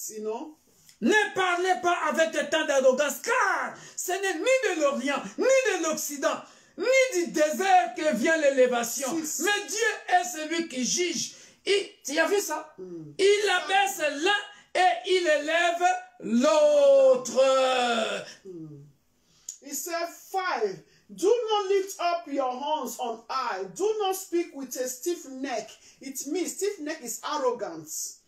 S1: Ne parlez pas avec tant d'arrogance, car ce n'est ni de l'Orient, ni de l'Occident, ni du désert que vient l'élévation. Mais Dieu est celui qui juge. Tu as vu ça? Il abaisse l'un et il élève l'autre.
S2: He said, 5. Do not lift up your horns on high. Do not speak with a stiff neck. It means stiff neck is arrogance.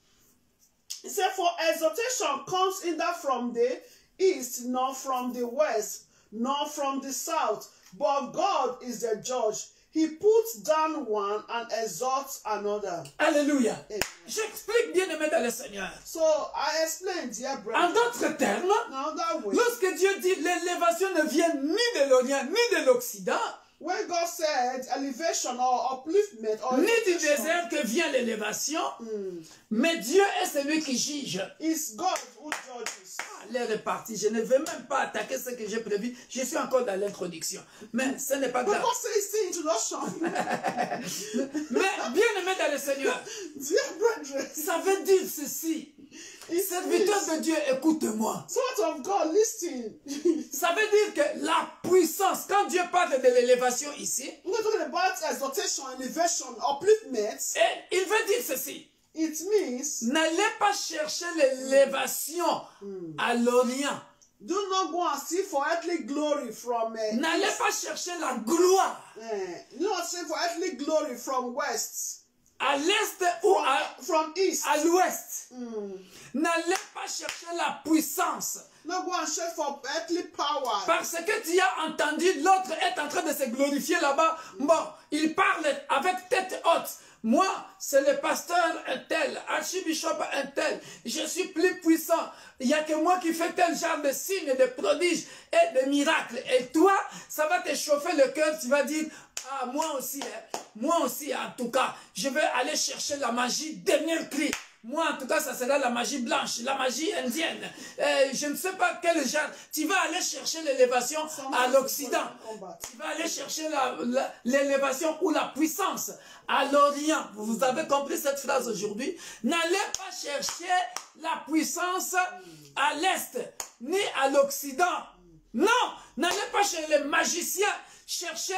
S2: He said, for exhortation comes neither from the east, nor from the west, nor from the south. But God is the judge. He puts down one and exalts another.
S1: Alléluia. J'explique bien aimé dans le Seigneur.
S2: So I explained, dear brother.
S1: En d'autres termes, lorsque Dieu dit l'élévation ne vient ni de l'Orient ni de l'Occident,
S2: when God said elevation or upliftment or
S1: ni du désert que vient l'élévation, mais Dieu est celui qui juge.
S2: It's God who judges.
S1: L'air est parti. Je ne vais même pas attaquer ce que j'ai prévu. Je suis encore dans l'introduction. Mais ce n'est pas grave. Mais bien aimé dans le Seigneur, ça veut dire ceci. Serviteur de Dieu, écoute-moi. Ça veut dire que la puissance, quand Dieu parle de l'élévation ici, et il veut dire ceci.
S2: It means,
S1: n'allez pas chercher l'élévation à l'Orient.
S2: Do not go and seek for earthly glory from
S1: n'allez pas chercher la gloire.
S2: Do not seek for earthly glory from west.
S1: À l'est ou
S2: from east.
S1: À l'ouest. N'allez pas chercher la puissance.
S2: No go and search for earthly power.
S1: Parce que tu as entendu l'autre est en train de se glorifier là-bas. Bon, il parle avec tête haute. Moi, c'est le pasteur un tel, archibishop un tel. Je suis plus puissant. Il n'y a que moi qui fais tel genre de signes, de prodiges et de miracles. Et toi, ça va te chauffer le cœur. Tu vas dire, ah, moi aussi, en tout cas, je vais aller chercher la magie dernier cri. Moi, en tout cas, ça sera la magie blanche, la magie indienne. Je ne sais pas quel genre. Tu vas aller chercher l'élévation à l'Occident. Tu vas aller chercher l'élévation ou la puissance à l'Orient. Vous avez compris cette phrase aujourd'hui? N'allez pas chercher la puissance à l'Est, ni à l'Occident. Non, n'allez pas chez les magiciens chercher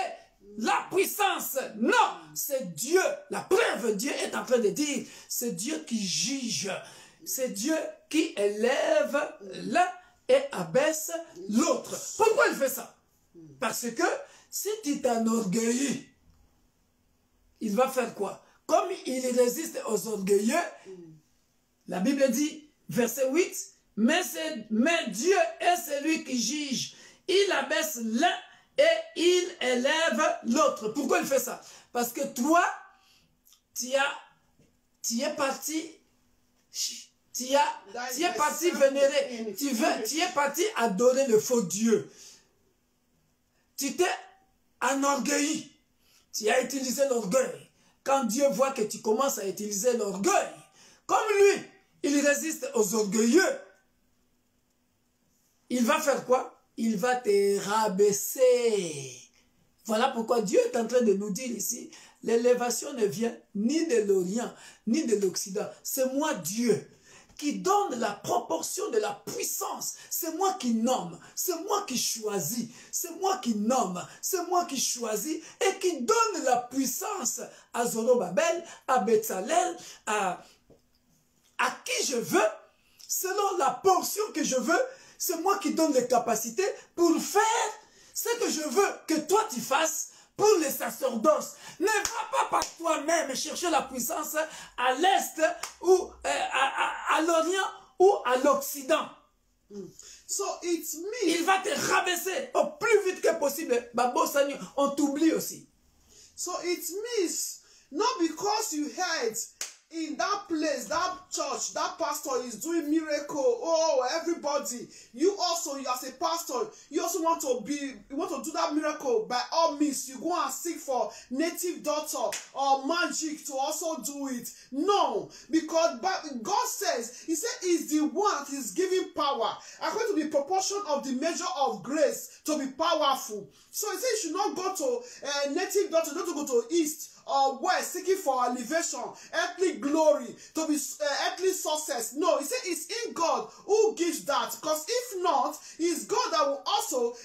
S1: la puissance. Non, c'est Dieu. La preuve, Dieu est en train de dire, c'est Dieu qui juge. C'est Dieu qui élève l'un et abaisse l'autre. Pourquoi il fait ça? Parce que si tu t'enorgueillis, il va faire quoi? Comme il résiste aux orgueilleux, la Bible dit, verset 8, mais Dieu est celui qui juge. Il abaisse l'un et il élève l'autre. Pourquoi il fait ça? Parce que toi, tu es parti vénérer, tu es parti adorer le faux Dieu. Tu t'es enorgueilli. Tu as utilisé l'orgueil. Quand Dieu voit que tu commences à utiliser l'orgueil, comme lui, il résiste aux orgueilleux, il va faire quoi? Il va te rabaisser. Voilà pourquoi Dieu est en train de nous dire ici, l'élévation ne vient ni de l'Orient, ni de l'Occident. C'est moi Dieu qui donne la proportion de la puissance. C'est moi qui nomme, c'est moi qui choisis, c'est moi qui nomme, c'est moi qui choisis et qui donne la puissance à Zorobabel, à Betsalel, à qui je veux, selon la portion que je veux. C'est moi qui donne les capacités pour faire ce que je veux que toi tu fasses pour les sacerdoces. Ne va pas par toi-même chercher la puissance à l'Est ou à l'Orient ou à l'Occident.
S2: So it means,
S1: il va te rabaisser au plus vite que possible. Babo Seigneur, on t'oublie aussi.
S2: So it means, not because you heard in that place, that church, that pastor is doing miracle. Oh, everybody, you also, you as a pastor, you also want to do that miracle. By all means, you go and seek for native doctor or magic to also do it. No, because God says, He said, is the one that is giving power according to the proportion of the measure of grace to be powerful. So He said, you should not go to native doctor, not to go to east or west seeking for elevation, earthly glory, to be earthly success. No, He said it's in God who gives that. Because if not, it's God that will also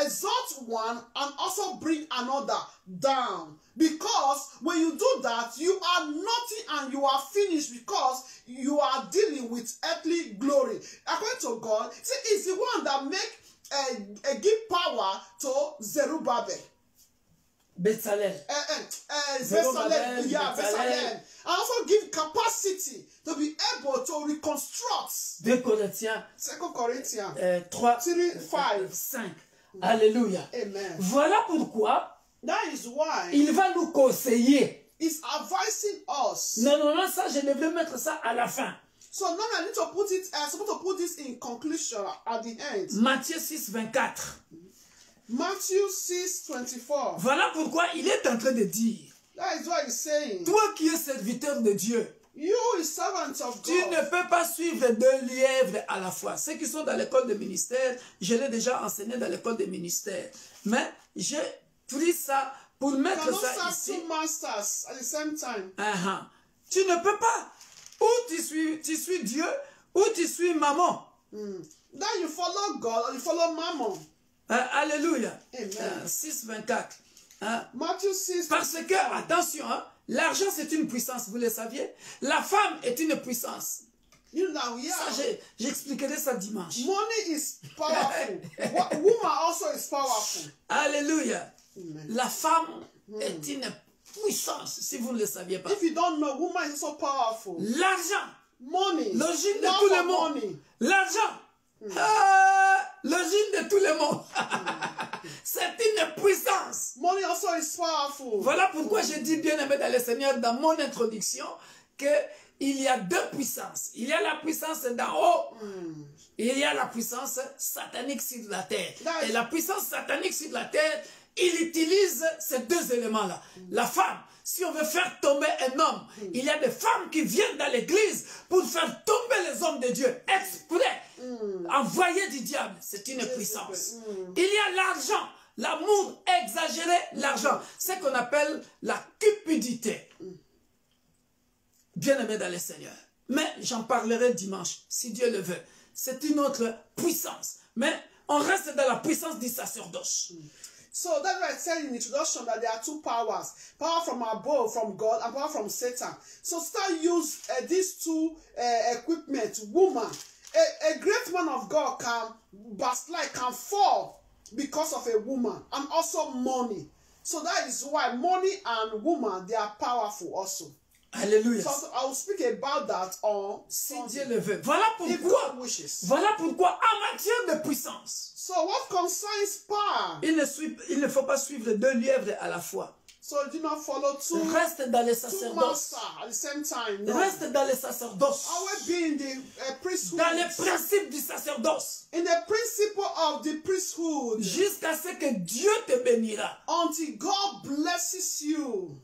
S2: exalt one and also bring another down. Because when you do that, you are nothing and you are finished because you are dealing with earthly glory. According to God, see, it's the one that give power to Zerubbabel.
S1: Bezalel.
S2: Bezalel. And also give capacity to be able to reconstruct.
S1: 2 Corinthiens 3, 5. Alléluia.
S2: Amen.
S1: Voilà pourquoi
S2: that is why
S1: il va nous conseiller.
S2: He's advising us.
S1: Non, ça, je devrais mettre ça à la fin.
S2: So now I need to put it, I'm supposed to put this in conclusion at the end.
S1: Matthieu 6, 24.
S2: Matthew 6, 24.
S1: Voilà pourquoi il est en train de dire.
S2: That is what he's saying.
S1: Toi qui es serviteur de Dieu,
S2: you is servant of God.
S1: Tu ne peux pas suivre 2 lièvres à la fois. Ceux qui sont dans l'école de ministère, je l'ai déjà enseigné dans l'école de ministère. Mais j'ai pris ça pour mettre ça ici.
S2: Two masters at the same time.
S1: Tu ne peux pas. Ou tu suis Dieu, ou tu suis maman.
S2: Then you follow God or you follow mammon.
S1: Alléluia.
S2: 6,
S1: 24.
S2: Matthieu 6.
S1: Parce que, attention, l'argent c'est une puissance, vous le saviez. La femme est une puissance.
S2: You know, yeah.
S1: Ça, j'expliquerai ça dimanche.
S2: Money is powerful. Woman also is powerful.
S1: Alléluia. La femme est une puissance, si vous ne le saviez pas.
S2: If you don't know, woman is so powerful.
S1: L'argent.
S2: Money.
S1: L'origine de tous les mots. L'argent. L'origine de tous les mots. C'est une puissance.
S2: Money also is powerful.
S1: Voilà pourquoi je dis, bien-aimé dans le Seigneur, dans mon introduction, qu'il y a 2 puissances. Il y a la puissance d'en haut. Et il y a la puissance satanique sur la terre. Et la puissance satanique sur la terre, il utilise ces 2 éléments-là. La femme, si on veut faire tomber un homme, il y a des femmes qui viennent dans l'église pour faire tomber les hommes de Dieu, exprès, envoyés du diable. C'est une puissance. Il y a l'argent, l'amour exagéré, l'argent. C'est ce qu'on appelle la cupidité. Bien-aimé dans le Seigneur. Mais j'en parlerai dimanche, si Dieu le veut. C'est une autre puissance. Mais on reste dans la puissance du sacerdoce.
S2: So that's why I said in the introduction that there are 2 powers. Power from above, from God, and power from Satan. So Satan used these 2 equipment. Woman, a great man of God can backslide, can fall because of a woman. And also money. So that is why money and woman, they are powerful also.
S1: Alléluia.
S2: So I will speak about that on
S1: Si
S2: Sunday.
S1: Dieu le veut. Voilà
S2: If
S1: pourquoi.
S2: God wishes.
S1: Voilà pourquoi en matière de puissance,
S2: So what concerns power?
S1: il ne faut pas suivre deux lièvres à la fois.
S2: So do not follow two
S1: Reste dans les
S2: masters
S1: sacerdoces.
S2: at the same time. No.
S1: Reste dans les sacerdoces.
S2: Always be in the priesthood.
S1: Dans les principes du sacerdoce.
S2: In the principle of the priesthood.
S1: Jusqu'à ce que Dieu te bénira.
S2: Until God blesses you.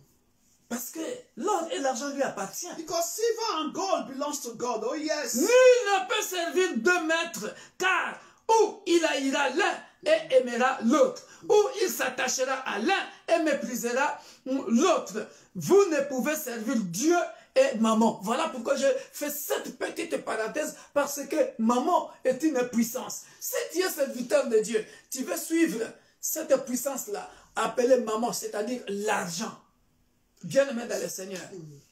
S1: Parce que l'or et l'argent lui appartiennent.
S2: Because silver and gold belongs to God. Oh yes.
S1: Nul ne peut servir deux maîtres, car ou il haïra l'un et aimera l'autre, ou il s'attachera à l'un et méprisera l'autre. Vous ne pouvez servir Dieu et maman. Voilà pourquoi je fais cette petite parenthèse, parce que maman est une puissance. Si tu es serviteur de Dieu, tu veux suivre cette puissance-là, appelée maman, c'est-à-dire l'argent. Bien-aimé dans le Seigneur,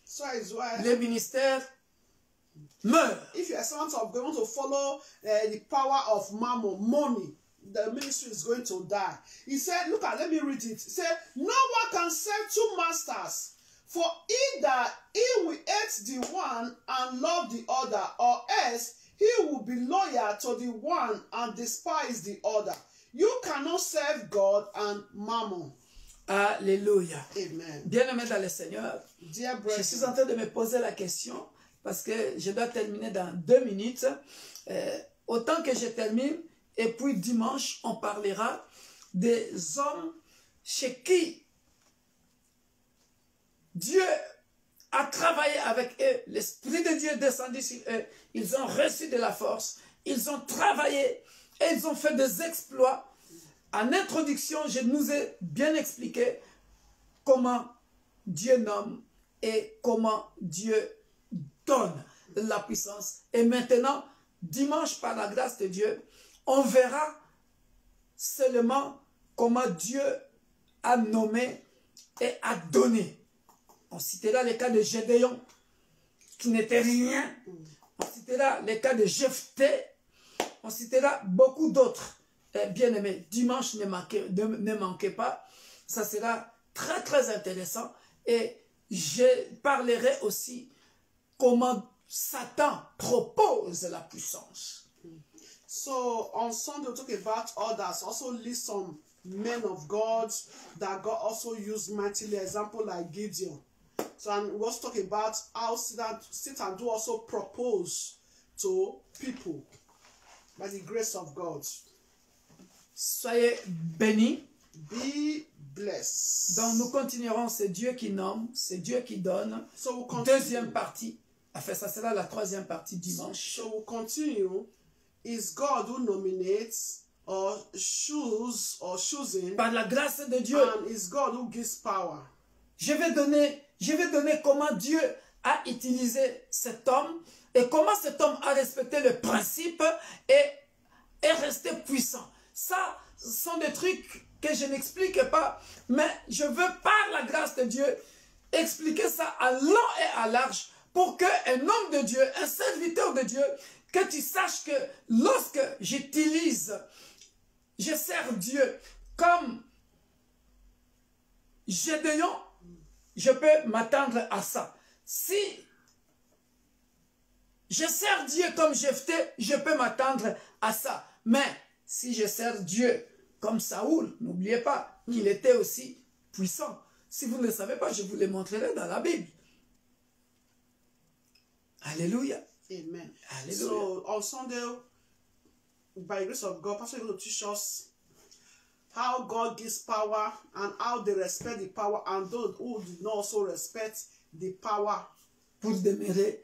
S2: So is why
S1: les ministères meurent.
S2: if you are a servant of God, you want to follow the power of mammon, money, the ministry is going to die. He said, look at, let me read it. He said, no one can serve two masters, for either he will hate the one and love the other, or else he will be loyal to the one and despise the other. You cannot serve God and mammon.
S1: Alléluia.
S2: Amen.
S1: Bien-aimé dans le Seigneur,
S2: Dear
S1: je suis
S2: brethren,
S1: en train de me poser la question parce que je dois terminer dans 2 minutes. Autant que je termine, et puis dimanche, on parlera des hommes chez qui Dieu a travaillé avec eux. L'Esprit de Dieu est descendu sur eux. Ils ont reçu de la force. Ils ont travaillé et ils ont fait des exploits. En introduction, je nous ai bien expliqué comment Dieu nomme et comment Dieu donne la puissance. Et maintenant, dimanche, par la grâce de Dieu, on verra seulement comment Dieu a nommé et a donné. On citera les cas de Gédéon, qui n'était rien. On citera les cas de Jephthé. On citera beaucoup d'autres. Bien-aimés, dimanche, ne manquez pas. Ça sera très, très intéressant. Et je parlerai aussi comment Satan propose la puissance.
S2: so on Sunday we'll talk about others. Also list some men of God that God also used mightily. Example like Gideon. So and we also talk about how Satan do also propose to people by the grace of God.
S1: Soyez bénis.
S2: Be blessed.
S1: Donc nous continuerons, c'est Dieu qui nomme, c'est Dieu qui donne.
S2: So we'll continue.
S1: Deuxième partie. Enfin, ça sera la troisième partie dimanche.
S2: So we'll continue. Is God who nominates or choosing,
S1: Par la grâce de Dieu,
S2: and is God who gives power.
S1: je vais donner comment Dieu a utilisé cet homme et comment cet homme a respecté le principe et est resté puissant. Ça, ce sont des trucs que je n'explique pas, mais je veux par la grâce de Dieu expliquer ça à long et à large pour qu'un homme de Dieu, un serviteur de Dieu, que tu saches que lorsque je sers Dieu comme Gédéon, je peux m'attendre à ça. Si je sers Dieu comme Jephthé, je peux m'attendre à ça. Mais si je sers Dieu comme Saoul, n'oubliez pas qu'il était aussi puissant. Si vous ne le savez pas, je vous le montrerai dans la Bible. Alléluia.
S2: Amen.
S1: Hallelujah.
S2: So on Sunday, by the grace of God, Pastor is going to teach us how God gives power and how they respect the power, and those who do not also respect the power
S1: Pour demeurer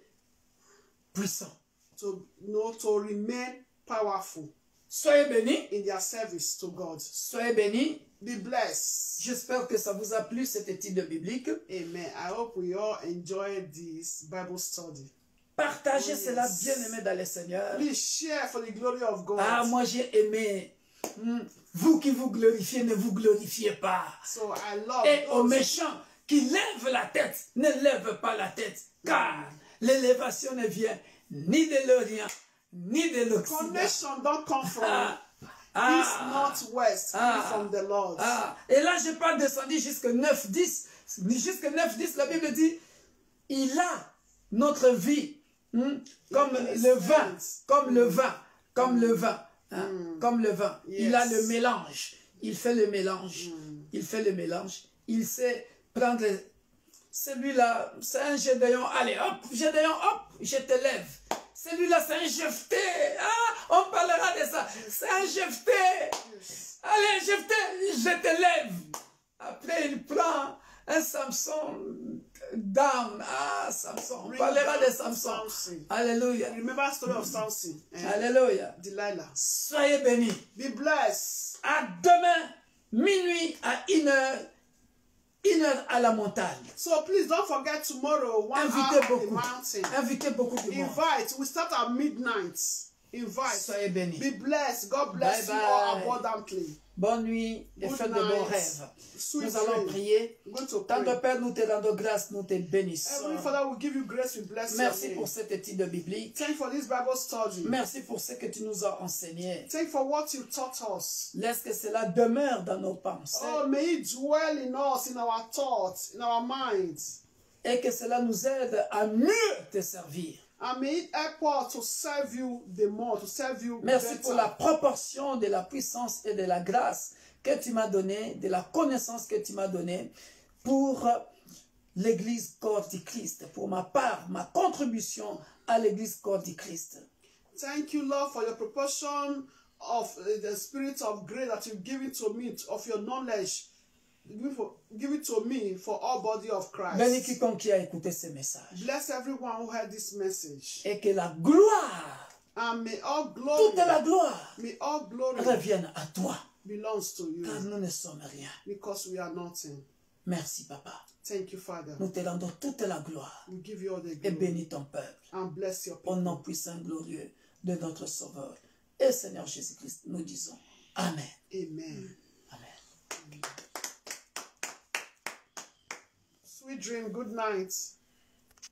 S1: puissant.
S2: to remain powerful
S1: Soyez bénis.
S2: in their service to God.
S1: Soyez bénis.
S2: Be blessed.
S1: J'espère que ça vous a plu, cette étude biblique.
S2: Amen. I hope we all enjoy this Bible study.
S1: Partagez
S2: Oh, yes.
S1: cela, bien-aimé dans le Seigneur.
S2: Please share for the glory of God.
S1: Ah, moi j'ai aimé. Vous qui vous glorifiez, ne vous glorifiez pas.
S2: So I love
S1: Et aux
S2: those
S1: méchants qui lèvent la tête, ne lèvent pas la tête. Car l'élévation ne vient ni de l'Orient, ni de l'Occident.
S2: connection don't come from
S1: Ah,
S2: east, north, west, from the Lord.
S1: Et là, je pas descendu jusqu'à 9-10. Jusqu'à 9-10, la Bible dit, il a notre vie comme le vin, comme le vin, comme le vin, comme le vin. Il a le mélange. Il fait le mélange. Il fait le mélange. Il sait prendre celui-là, c'est un Gédéon. Allez, hop, Gédéon, hop, je te lève. Celui-là, c'est un Jephthé. Ah, on parlera de ça. C'est un Jephthé. Allez, Jephthé, je te lève. Après, il prend un Samson down. Ah, Samson. On parlera de Samson. Alléluia.
S2: Remember the story of Samson.
S1: Alléluia.
S2: Delilah.
S1: Soyez bénis.
S2: Be blessed.
S1: À demain, minuit à 1h à la montagne.
S2: So please don't forget tomorrow, 1
S1: Invitez
S2: hour at the
S1: beaucoup.
S2: mountain.
S1: Invitez beaucoup de monde.
S2: Invite. We start at midnight. Invite.
S1: Soyez bénis.
S2: Be blessed. God bless
S1: Bye
S2: you
S1: bye.
S2: all abundantly.
S1: Bonne nuit et
S2: Good
S1: faites de bons
S2: night.
S1: rêves.
S2: Sweet
S1: Nous allons
S2: dream.
S1: prier.
S2: We're going to
S1: Tant de
S2: pray.
S1: Père, nous te rendons grâce, nous te bénissons.
S2: Heavenly Father, we give you grace. We bless
S1: Merci
S2: your
S1: pour
S2: name.
S1: cette étude biblique.
S2: Thank you for this Bible study.
S1: Merci pour ce que tu nous as enseigné.
S2: Thank you for what you taught us.
S1: Laisse que cela demeure dans nos pensées
S2: Oh, may it dwell in us, in our thoughts, in our minds.
S1: et que cela nous aide à mieux te servir.
S2: And may it help us to serve you the more, to serve you
S1: Merci
S2: better.
S1: pour la proportion de la puissance et de la grâce que tu m'as donnée, de la connaissance que tu m'as donnée pour l'Église corps du Christ, pour ma part, ma contribution à l'Église corps du Christ.
S2: Thank you, Lord, for your proportion of the spirit of grace that you've given to me, of your knowledge. Give it to me for all body of Christ.
S1: Bénis quiconque qui a écouté ce message.
S2: Bless everyone who heard this message.
S1: Et que la gloire,
S2: And may all glory,
S1: toute la gloire,
S2: may all glory
S1: revienne à toi.
S2: belongs to you.
S1: Car nous ne sommes rien.
S2: Because we are nothing.
S1: Merci, Papa.
S2: Thank you, Father.
S1: Nous te rendons toute la gloire.
S2: We give you all the
S1: Et
S2: glory.
S1: bénis ton peuple.
S2: And bless your
S1: Au
S2: people.
S1: nom puissant et glorieux de notre Sauveur et Seigneur Jésus-Christ, nous disons Amen.
S2: Amen.
S1: Amen.
S2: Sweet dream. Good night.